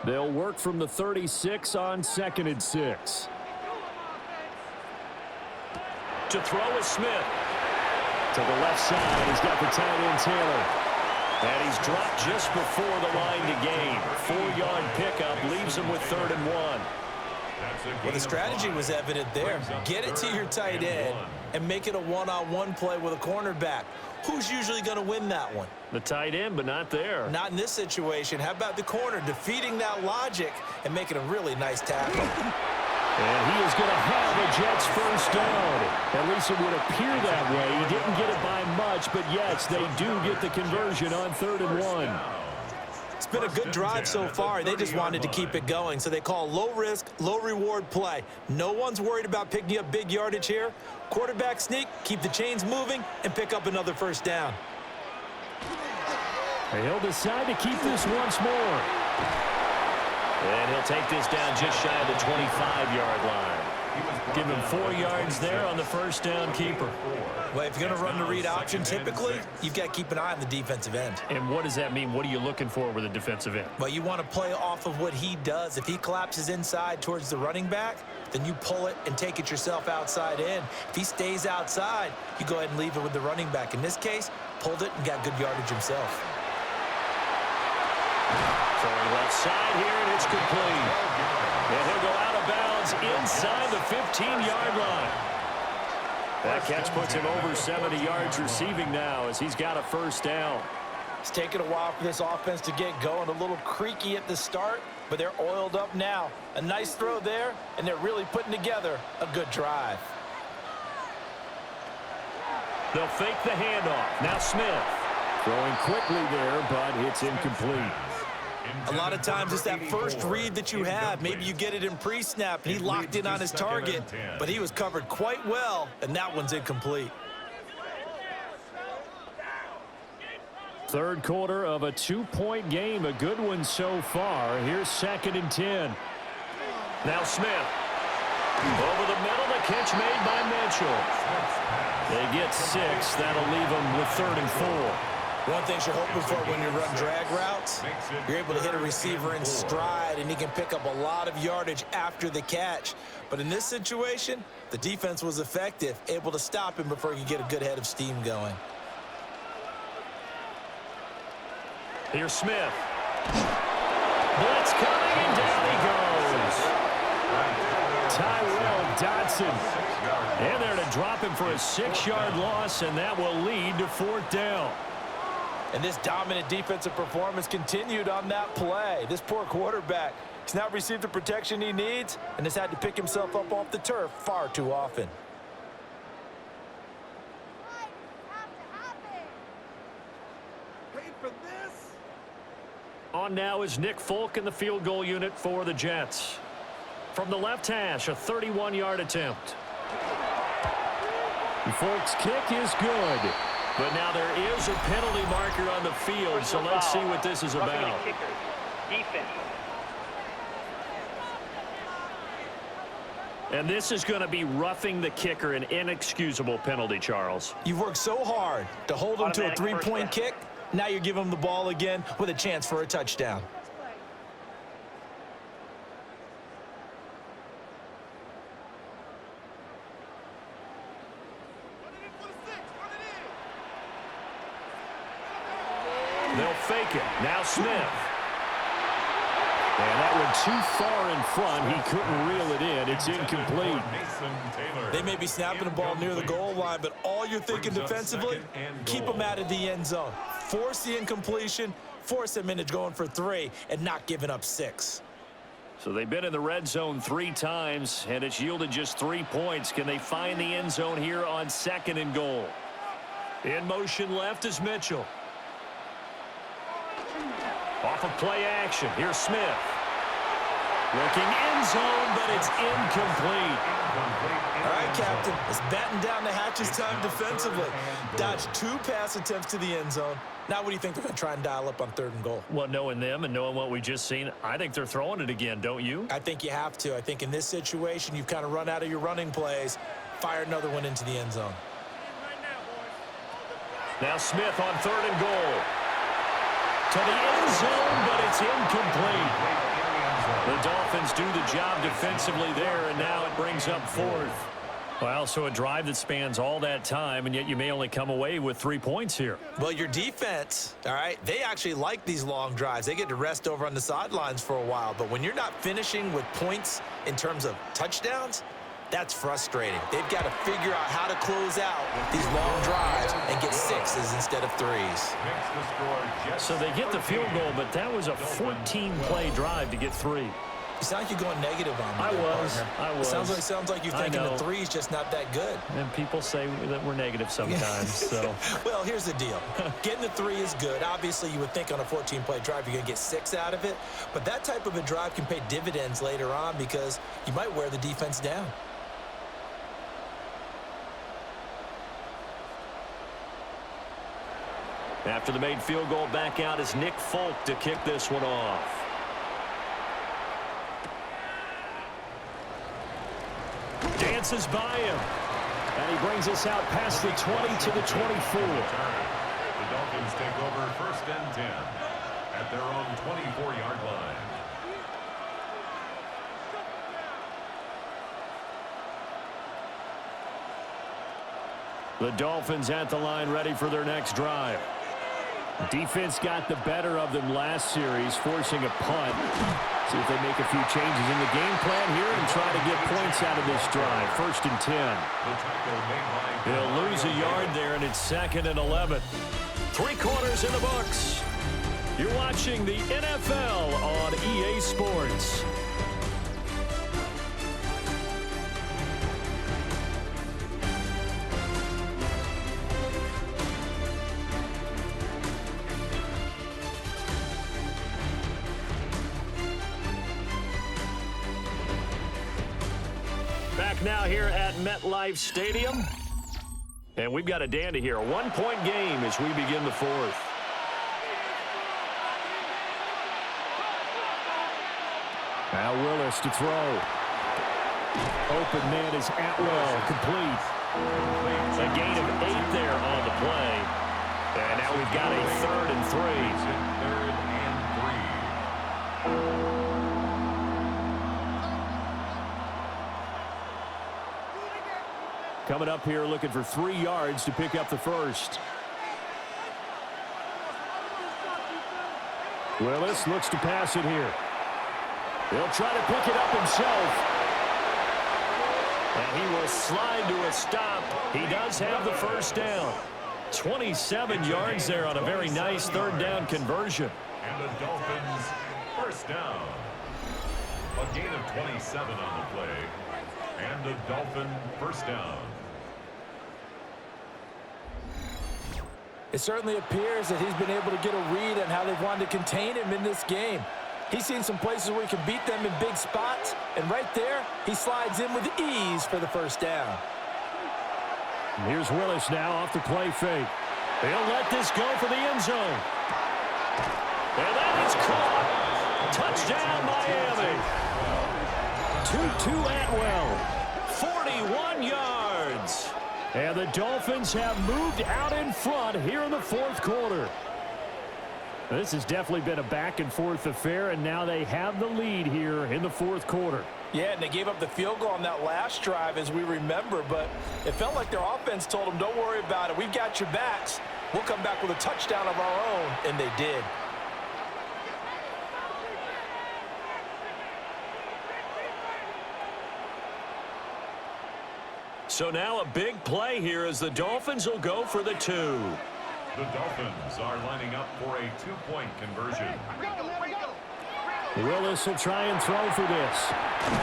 They'll work from the 36 on 2nd and 6. To throw is Smith. To the left side, he's got the tight end Taylor. And he's dropped just before the line to gain. 4-yard pickup leaves him with 3rd and 1. Well, the strategy was evident there. Get it to your tight end and make it a one-on-one play with a cornerback. Who's usually going to win that one? The tight end, but not there. Not in this situation. How about the corner defeating that logic and making a really nice tackle? And he is going to have a Jets first down. At least it would appear that way. He didn't get it by much, but yes, they do get the conversion on 3rd and 1. It's been a good drive so far. They just wanted to keep it going, so they call low-risk, low-reward play. No one's worried about picking up big yardage here. Quarterback sneak, keep the chains moving, and pick up another first down. And he'll decide to keep this once more. And he'll take this down just shy of the 25-yard line. Give him 4 yards there on the first down keeper. Well, if you're going to run the read option, typically, you've got to keep an eye on the defensive end. And what does that mean? What are you looking for with a defensive end? Well, you want to play off of what he does. If he collapses inside towards the running back, then you pull it and take it yourself outside in. If he stays outside, you go ahead and leave it with the running back. In this case, pulled it and got good yardage himself. Throwing left side here, and it's complete. And he'll go out of bounds inside the 15-yard line. That catch puts him over 70 yards receiving now as he's got a first down. It's taken a while for this offense to get going. A little creaky at the start, but they're oiled up now. A nice throw there, and they're really putting together a good drive. They'll fake the handoff. Now Smith throwing quickly there, but it's incomplete. A lot of times it's that first read that you have. Maybe you get it in pre-snap, and he locked in on his target, but he was covered quite well, and that one's incomplete. Third quarter of a 2-point game. A good one so far. Here's 2nd and 10. Now Smith. Over the middle, the catch made by Mitchell. They get 6. That'll leave them with 3rd and 4. One thing you're hoping for when you run drag routes, you're able to hit a receiver in stride, and he can pick up a lot of yardage after the catch. But in this situation, the defense was effective, able to stop him before he could get a good head of steam going. Here's Smith. Blitz coming, and down he goes. Tyrell Dodson. And there to drop him for a 6-yard loss, and that will lead to 4th down. And this dominant defensive performance continued on that play. This poor quarterback, he's not received the protection he needs and has had to pick himself up off the turf far too often. On now is Nick Folk in the field goal unit for the Jets. From the left hash, a 31-yard attempt. Folk's kick is good. But now there is a penalty marker on the field, so let's see what this is about. And this is going to be roughing the kicker, an inexcusable penalty, Charles. You've worked so hard to hold him to a 3-point kick. Now you give him the ball again with a chance for a touchdown. They'll fake it. Now Smith. And that one too far in front. He couldn't reel it in. It's incomplete. They may be snapping the ball near the goal line, but all you're thinking defensively, keep them out of the end zone. Force the incompletion, force them into going for 3, and not giving up 6. So they've been in the red zone 3 times, and it's yielded just 3 points. Can they find the end zone here on 2nd and goal? In motion left is Mitchell. Off of play action. Here's Smith. Looking end zone, but it's incomplete. All right, Captain. It's batten down the hatches time defensively. Dodged 2 pass attempts to the end zone. Now what do you think they're going to try and dial up on 3rd and goal? Well, knowing them and knowing what we just seen, I think they're throwing it again, don't you? I think you have to. I think in this situation, you've kind of run out of your running plays. Fire another one into the end zone. Now Smith on 3rd and goal. To the end zone, but it's incomplete. The Dolphins do the job defensively there, and now it brings up 4th. Well, so a drive that spans all that time, and yet you may only come away with 3 points here. Well, your defense, all right, they actually like these long drives. They get to rest over on the sidelines for a while, but when you're not finishing with points in terms of touchdowns, that's frustrating. They've got to figure out how to close out these long drives and get 6s instead of 3s. So they get the field goal, but that was a 14-play drive to get 3. You sound like you're going negative on me. I was. Sounds like you're thinking the 3's just not that good. And people say that we're negative sometimes. So. Well, here's the deal. Getting the 3 is good. Obviously, you would think on a 14-play drive you're going to get 6 out of it. But that type of a drive can pay dividends later on because you might wear the defense down. After the made field goal, back out is Nick Folk to kick this one off. Dances by him. And he brings us out past the 20 to the 24. The Dolphins take over 1st and 10 at their own 24-yard line. The Dolphins at the line, ready for their next drive. Defense got the better of them last series, forcing a punt. See if they make a few changes in the game plan here and try to get points out of this drive. 1st and 10. They'll lose a yard there, and it's 2nd and 11. 3 quarters in the books. You're watching the NFL on EA Sports. Back now here at MetLife Stadium. And we've got a dandy here. A 1-point game as we begin the 4th. Now Willis to throw. Open man is Atwell, complete. A gain of 8 there on the play. And now we've got a 3rd and 3. Coming up here looking for 3 yards to pick up the first. Willis looks to pass it here. He'll try to pick it up himself. And he will slide to a stop. He does have the first down. 27 yards there on a very nice 3rd down conversion. And the Dolphins first down. A gain of 27 on the play. And the Dolphin first down. It certainly appears that he's been able to get a read on how they've wanted to contain him in this game. He's seen some places where he can beat them in big spots, and right there, he slides in with ease for the first down. Here's Willis now off the play fake. They'll let this go for the end zone. And that is caught. Touchdown, Miami. Tutu Atwell, 41 yards. And the Dolphins have moved out in front here in the 4th quarter. This has definitely been a back-and-forth affair, and now they have the lead here in the 4th quarter. Yeah, and they gave up the field goal on that last drive, as we remember, but it felt like their offense told them, don't worry about it. We've got your backs. We'll come back with a touchdown of our own, and they did. So now a big play here as the Dolphins will go for the 2. The Dolphins are lining up for a 2-point conversion. Willis will try and throw for this.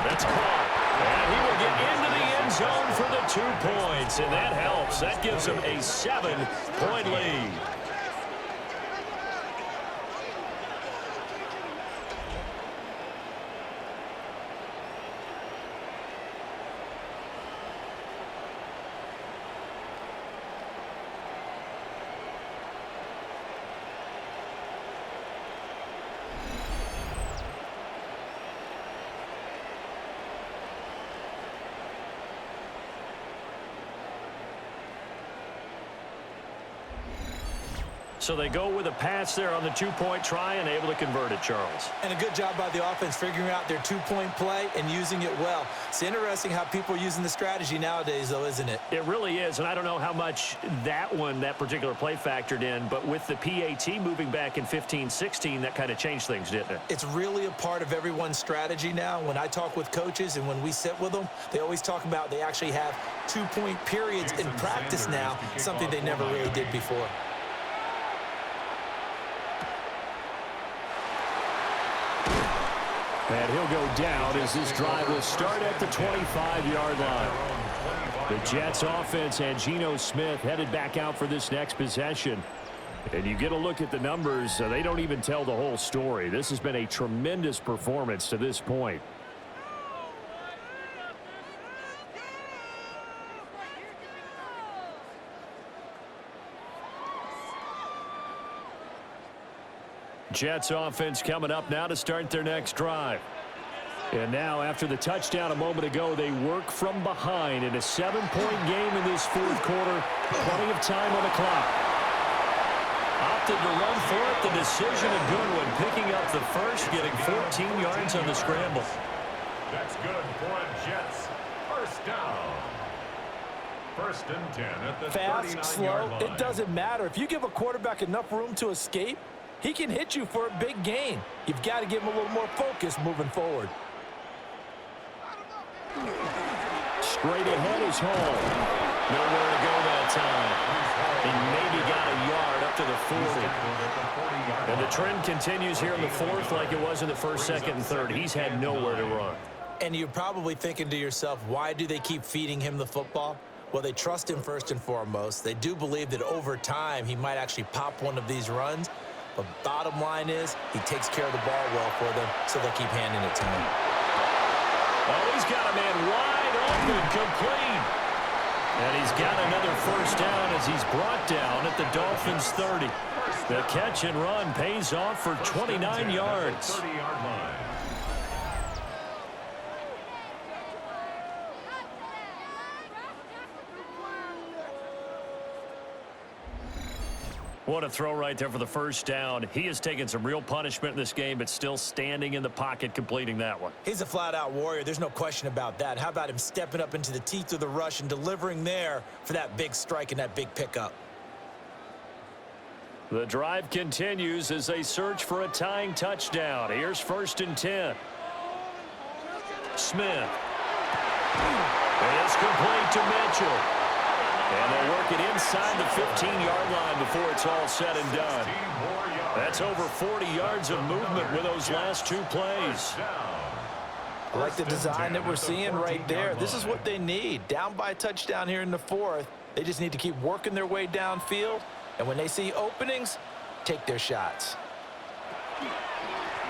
That's caught. And he will get into the end zone for the 2 points, and that helps. That gives him a 7-point lead. So they go with a pass there on the 2-point try and able to convert it, Charles. And a good job by the offense figuring out their 2-point play and using it well. It's interesting how people are using the strategy nowadays, though, isn't it? It really is, and I don't know how much that particular play factored in, but with the PAT moving back in 15-16, that kind of changed things, didn't it? It's really a part of everyone's strategy now. When I talk with coaches and when we sit with them, they always talk about they actually have 2-point periods in practice now, something they never really did before. And he'll go down as this drive will start at the 25-yard line. The Jets offense and Geno Smith headed back out for this next possession. And you get a look at the numbers, they don't even tell the whole story. This has been a tremendous performance to this point. Jets offense coming up now to start their next drive. And now after the touchdown a moment ago, they work from behind in a 7-point game in this 4th quarter. Plenty of time on the clock. Opted to run for it. The decision a good one. Picking up the first, getting 14 yards on the scramble. That's good for a Jets first down. First and 10 at the Fast, slow, 39-yard line. it doesn't matter. If you give a quarterback enough room to escape, he can hit you for a big gain. You've got to give him a little more focus moving forward. Straight ahead is Hall. Nowhere to go that time. He maybe got a yard up to the 40. And the trend continues here in the fourth like it was in the first, second, and third. He's had nowhere to run. And you're probably thinking to yourself, why do they keep feeding him the football? Well, they trust him first and foremost. They do believe that over time he might actually pop one of these runs. But bottom line is he takes care of the ball well for them, so they'll keep handing it to him. Oh, he's got a man wide open, complete. And he's got another first down as he's brought down at the Dolphins' 30. The catch and run pays off for 29 yards. 30-yard line. What a throw right there for the first down. He has taken some real punishment in this game, but still standing in the pocket completing that one. He's a flat-out warrior. There's no question about that. How about him stepping up into the teeth of the rush and delivering there for that big strike and that big pickup? The drive continues as they search for a tying touchdown. Here's first and 10. Smith. It's complete to Mitchell. And they'll work it inside the 15-yard line before it's all said and done. That's over 40 yards of movement with those last two plays. I like the design that we're seeing right there. This is what they need. Down by a touchdown here in the fourth. They just need to keep working their way downfield. And when they see openings, take their shots.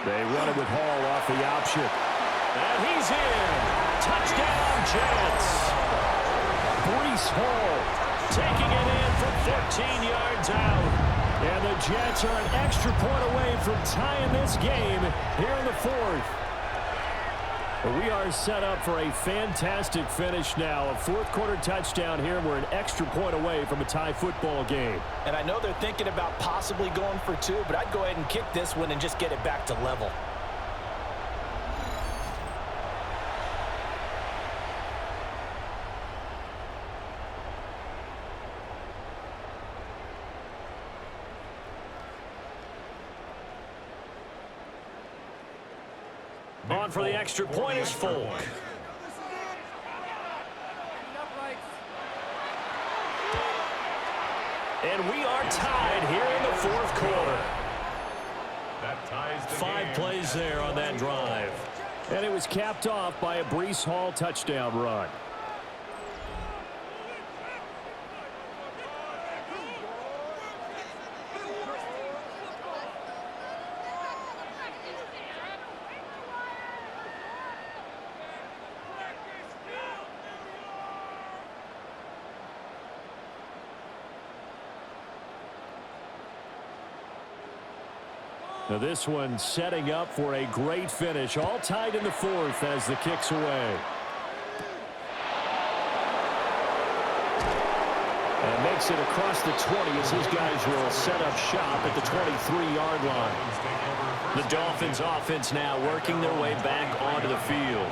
They run it with Hall off the option. And he's in. Touchdown, Jets. Breece Hall taking it in from 14 yards out. And the Jets are an extra point away from tying this game here in the fourth. We are set up for a fantastic finish now. A fourth-quarter touchdown here. We're an extra point away from a tie football game. And I know they're thinking about possibly going for two, but I'd go ahead and kick this one and just get it back to level. On for the extra point is Folk. And we are tied here in the fourth quarter. That ties the 5 game. plays there on that drive. And it was capped off by a Breece Hall touchdown run. Now this one setting up for a great finish. All tied in the fourth as the kick's away. And makes it across the 20 as his guys will set up shop at the 23-yard line. The Dolphins offense now working their way back onto the field.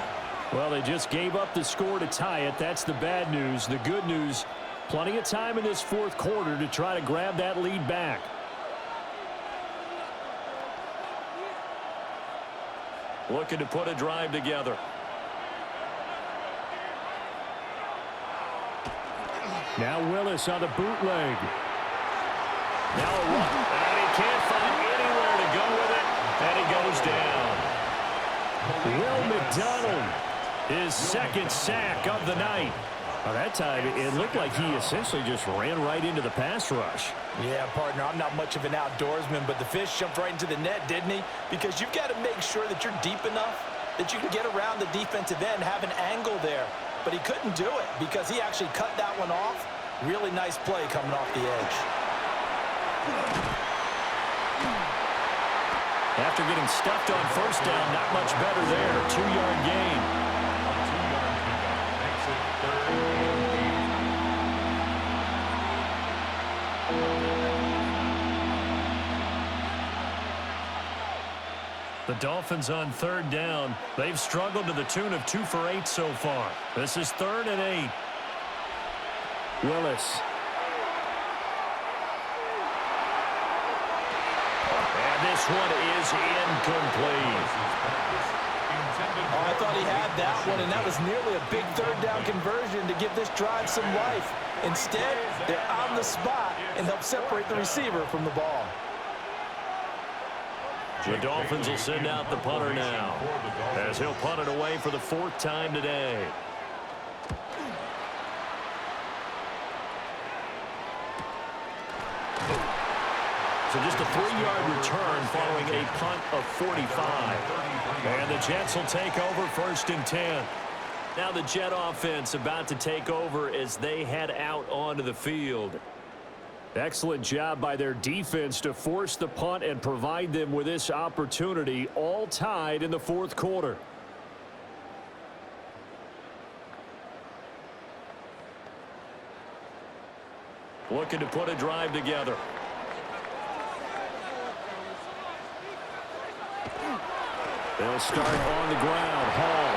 Well, they just gave up the score to tie it. That's the bad news. The good news, plenty of time in this fourth quarter to try to grab that lead back. Looking to put a drive together. Now Willis on the bootleg. Now a run. And he can't find anywhere to go with it. And he goes down. Will McDonald, his second sack of the night. Well, that time, it looked like he essentially just ran right into the pass rush. Yeah, partner, I'm not much of an outdoorsman, but the fish jumped right into the net, didn't he? Because you've got to make sure that you're deep enough that you can get around the defensive end, have an angle there. But he couldn't do it because he actually cut that one off. Really nice play coming off the edge. After getting stuffed on first down, not much better there. 2-yard gain. The Dolphins on third down. They've struggled to the tune of 2 for 8 so far. This is 3rd and 8. Willis. And this one is incomplete. Oh, I thought he had that one, and that was nearly a big third down conversion to give this drive some life. Instead, they're on the spot and help separate the receiver from the ball. The Dolphins will send out the punter now, as he'll punt it away for the 4th time today. So just a 3-yard return following a punt of 45. And the Jets will take over 1st and 10. Now the Jet offense about to take over as they head out onto the field. Excellent job by their defense to force the punt and provide them with this opportunity, all tied in the 4th quarter. Looking to put a drive together. They'll start on the ground. Hall.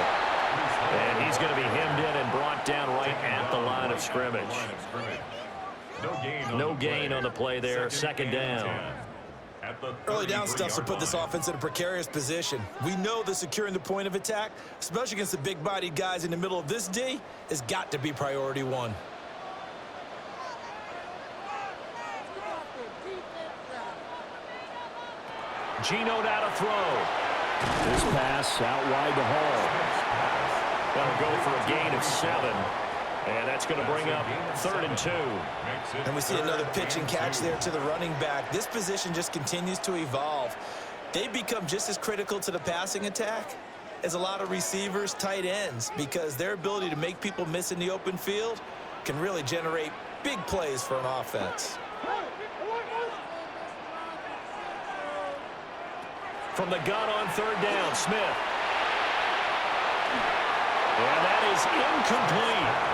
And he's going to be hemmed in and brought down right at the line of scrimmage. No gain on the play there. 2nd down. Early down stuff to put this offense in a precarious position. We know that securing the point of attack, especially against the big-bodied guys in the middle of this D, has got to be priority 1. Geno now to throw. This pass out wide to Hall. That'll go for a gain of 7. And that's going to bring up 3rd and 2. And we see another pitch and catch there to the running back. This position just continues to evolve. They become just as critical to the passing attack as a lot of receivers, tight ends, because their ability to make people miss in the open field can really generate big plays for an offense. From the gun on 3rd down, Smith. And that is incomplete.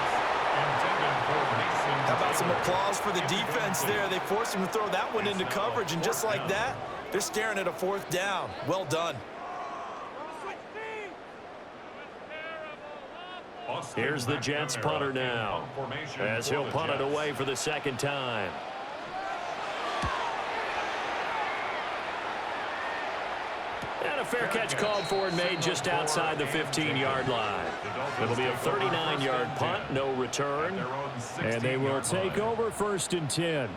How about some applause for the defense there? They forced him to throw that one into coverage, and just like that, they're staring at a 4th down. Well done. Here's the Jets punter now, as he'll punt it away for the 2nd time. And a fair catch called for and made just outside the 15-yard line. It'll be a 39-yard punt, no return, and they will take over 1st and 10.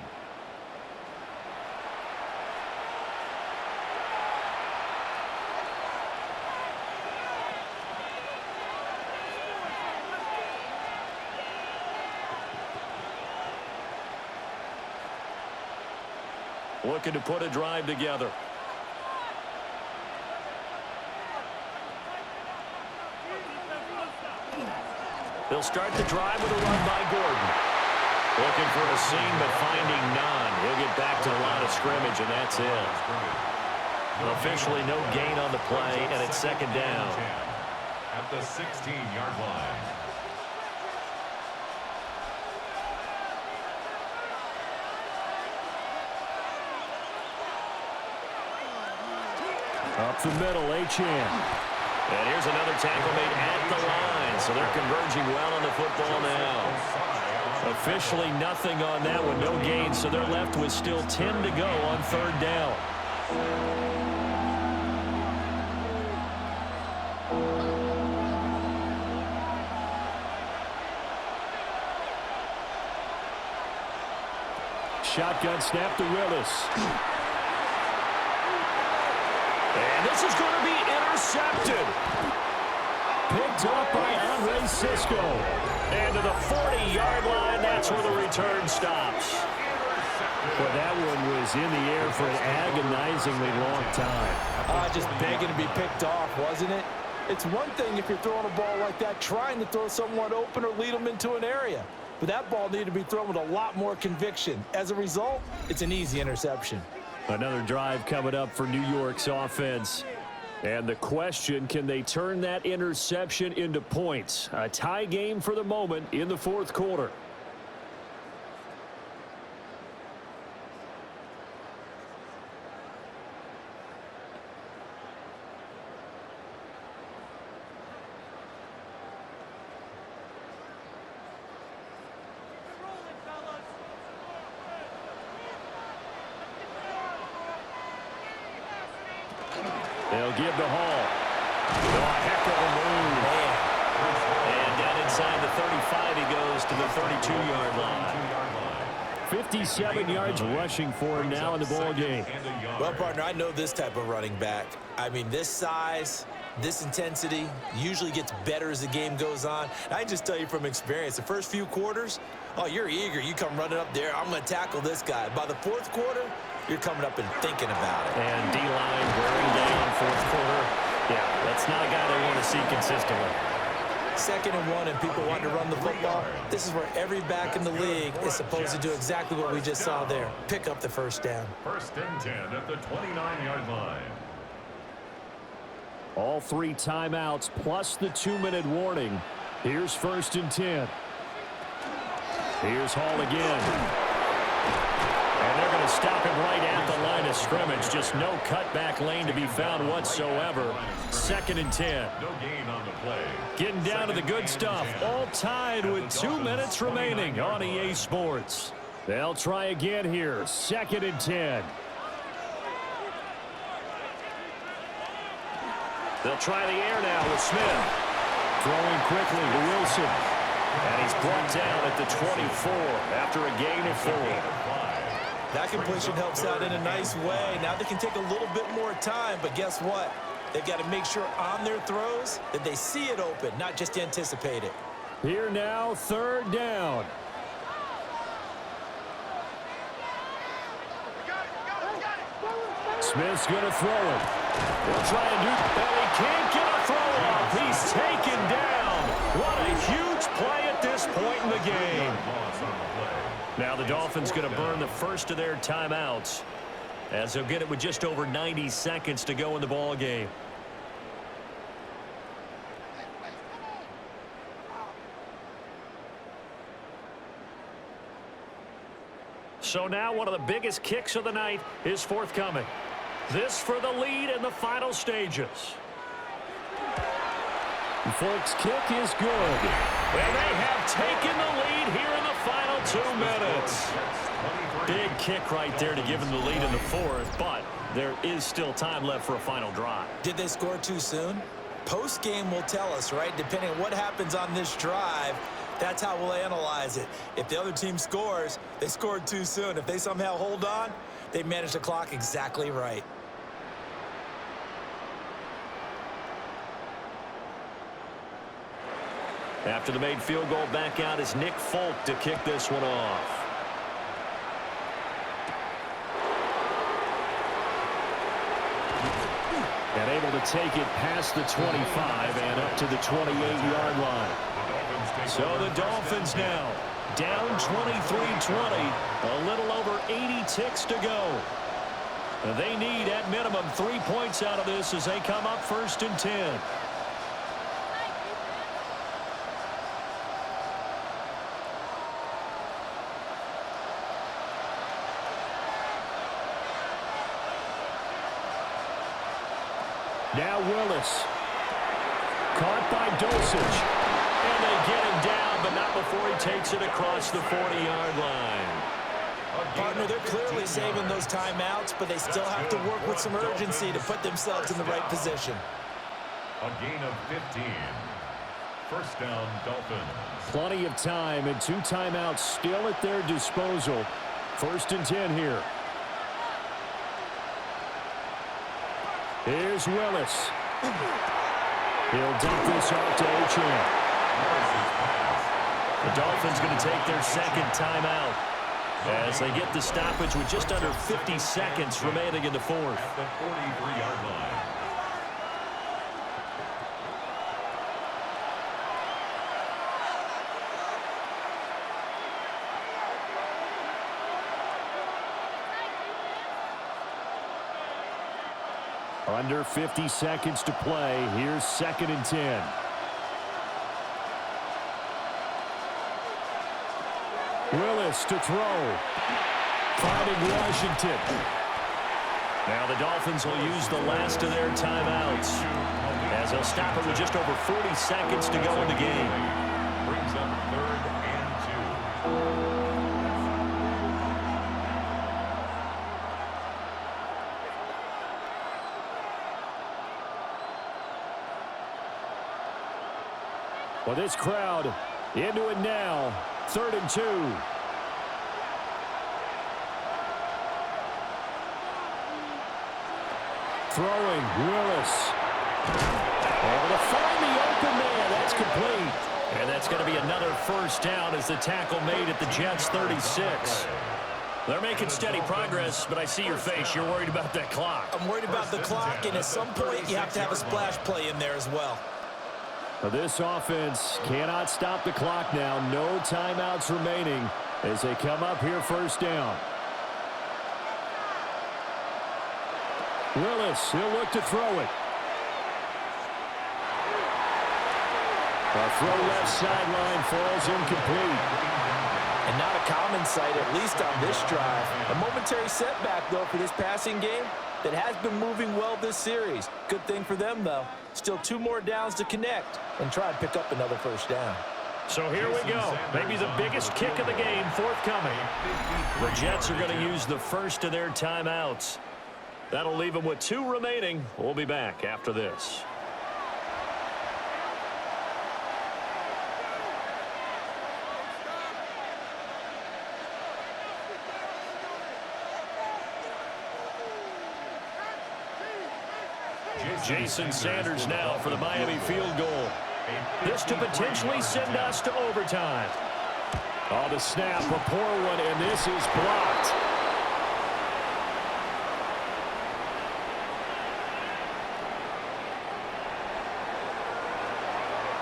Looking to put a drive together. They'll start the drive with a run by Gordon. Looking for a seam, but finding none. He'll get back to the line of scrimmage, and that's it. Officially no gain on the play, and it's 2nd down. At the 16-yard line. Up the middle, Achane. And here's another tackle made at the line. So they're converging well on the football now. Officially nothing on that one, no gain. So they're left with still 10 to go on 3rd down. Shotgun snap to Willis. And this is going to be intercepted. Picked up by Andre Cisco. And to the 40-yard line, that's where the return stops. Well, that one was in the air for an agonizingly long time. Just begging to be picked off, wasn't it? It's one thing if you're throwing a ball like that, trying to throw someone open or lead them into an area. But that ball needed to be thrown with a lot more conviction. As a result, it's an easy interception. Another drive coming up for New York's offense. And the question, can they turn that interception into points? A tie game for the moment in the 4th quarter. They'll give to Hall. Oh, a heck of a move. And down inside the 35, he goes to the 32-yard line. 57 yards rushing for him now in the ball game. Well, partner, I know this type of running back. I mean, this size, this intensity usually gets better as the game goes on. And I can just tell you from experience, the first few quarters, oh, you're eager. You come running up there, I'm going to tackle this guy. By the fourth quarter, you're coming up and thinking about it. And D-line wearing down fourth quarter. Yeah, that's not a guy they want to see consistently. 2nd and 1 and people want to run the football. This is where every back in the league is supposed to do exactly what we just saw there. Pick up the first down. 1st and 10 at the 29-yard line. All 3 timeouts plus the 2-minute warning. Here's 1st and 10. Here's Hall again. And they're going to stop him right at the line of scrimmage. Just no cutback lane to be found whatsoever. 2nd and 10. No gain on the play. Getting down to the good stuff. All tied with 2 minutes remaining on EA Sports. They'll try again here. 2nd and 10. They'll try the air now with Smith. Throwing quickly to Wilson. And he's brought down at the 24 after a gain of 4. That completion helps out in a nice way. Now they can take a little bit more time, but guess what? They've got to make sure on their throws that they see it open, not just anticipate it. Here now, 3rd down. Smith's going to throw it. He'll try and do it. He can't get a throw off. He's taken down. What a huge play at this point in the game. Now the Dolphins going to burn the first of their timeouts as they'll get it with just over 90 seconds to go in the ball game. So now one of the biggest kicks of the night is forthcoming. This for the lead in the final stages. Folks, kick is good. And they have taken the lead here in the final 2 minutes. Big kick right there to give them the lead in the 4th, but there is still time left for a final drive. Did they score too soon? Post-game will tell us, right? Depending on what happens on this drive, that's how we'll analyze it. If the other team scores, they scored too soon. If they somehow hold on, they managed the clock exactly right. After the made field goal, back out is Nick Folk to kick this one off. And able to take it past the 25 and up to the 28-yard line. So the Dolphins now down 23-20, a little over 80 ticks to go. They need at minimum 3 points out of this as they come up 1st and 10. Now Willis. Caught by Dosage. And they get him down, but not before he takes it across the 40-yard line. Partner, they're clearly saving those timeouts, but they still have to work with some urgency to put themselves in the right position. A gain of 15. 1st down, Dolphins. Plenty of time and 2 timeouts still at their disposal. 1st and 10 here. Here's Willis. He'll dump this off to Achane. The Dolphins going to take their 2nd timeout as they get the stoppage with just under 50 seconds remaining in the 4th. At the 43-yard line. Under 50 seconds to play. Here's 2nd and 10. Willis to throw. Finding Washington. Now the Dolphins will use the last of their timeouts as they'll stop it with just over 40 seconds to go in the game. Brings up 3rd and 2. Well, this crowd into it now. 3rd and 2. Throwing, Willis. Able to find the open man. That's complete. And that's going to be another first down as the tackle made at the Jets' 36. They're making steady progress, but I see your face. You're worried about that clock. I'm worried about the clock, and at some point you have to have a splash play in there as well. This offense cannot stop the clock now. No timeouts remaining as they come up here first down. Willis, he'll look to throw it. A throw left sideline falls incomplete. And not a common sight, at least on this drive. A momentary setback, though, for this passing game that has been moving well this series. Good thing for them, though. Still 2 more downs to connect and try and pick up another first down. So here we go. Maybe the biggest kick of the game forthcoming. The Jets are going to use the first of their timeouts. That'll leave them with 2 remaining. We'll be back after this. Jason Sanders now for the Miami field goal. This to potentially send us to overtime. Oh, the snap, a poor one, and this is blocked.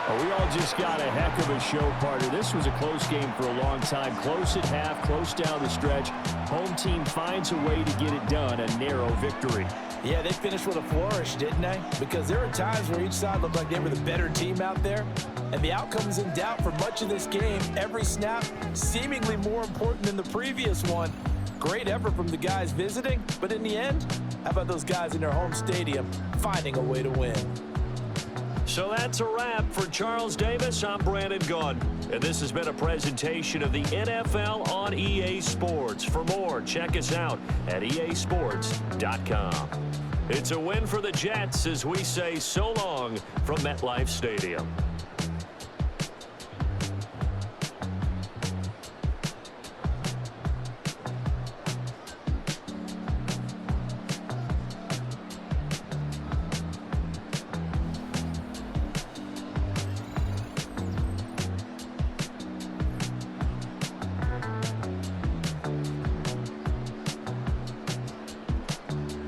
Oh, we all just got a heck of a show, partner. This was a close game for a long time. Close at half, close down the stretch. Home team finds a way to get it done, a narrow victory. Yeah, they finished with a flourish, didn't they? Because there were times where each side looked like they were the better team out there. And the outcome was in doubt for much of this game. Every snap seemingly more important than the previous one. Great effort from the guys visiting. But in the end, how about those guys in their home stadium finding a way to win? So that's a wrap for Charles Davis. I'm Brandon Gunn. And this has been a presentation of the NFL on EA Sports. For more, check us out at easports.com. It's a win for the Jets as we say so long from MetLife Stadium.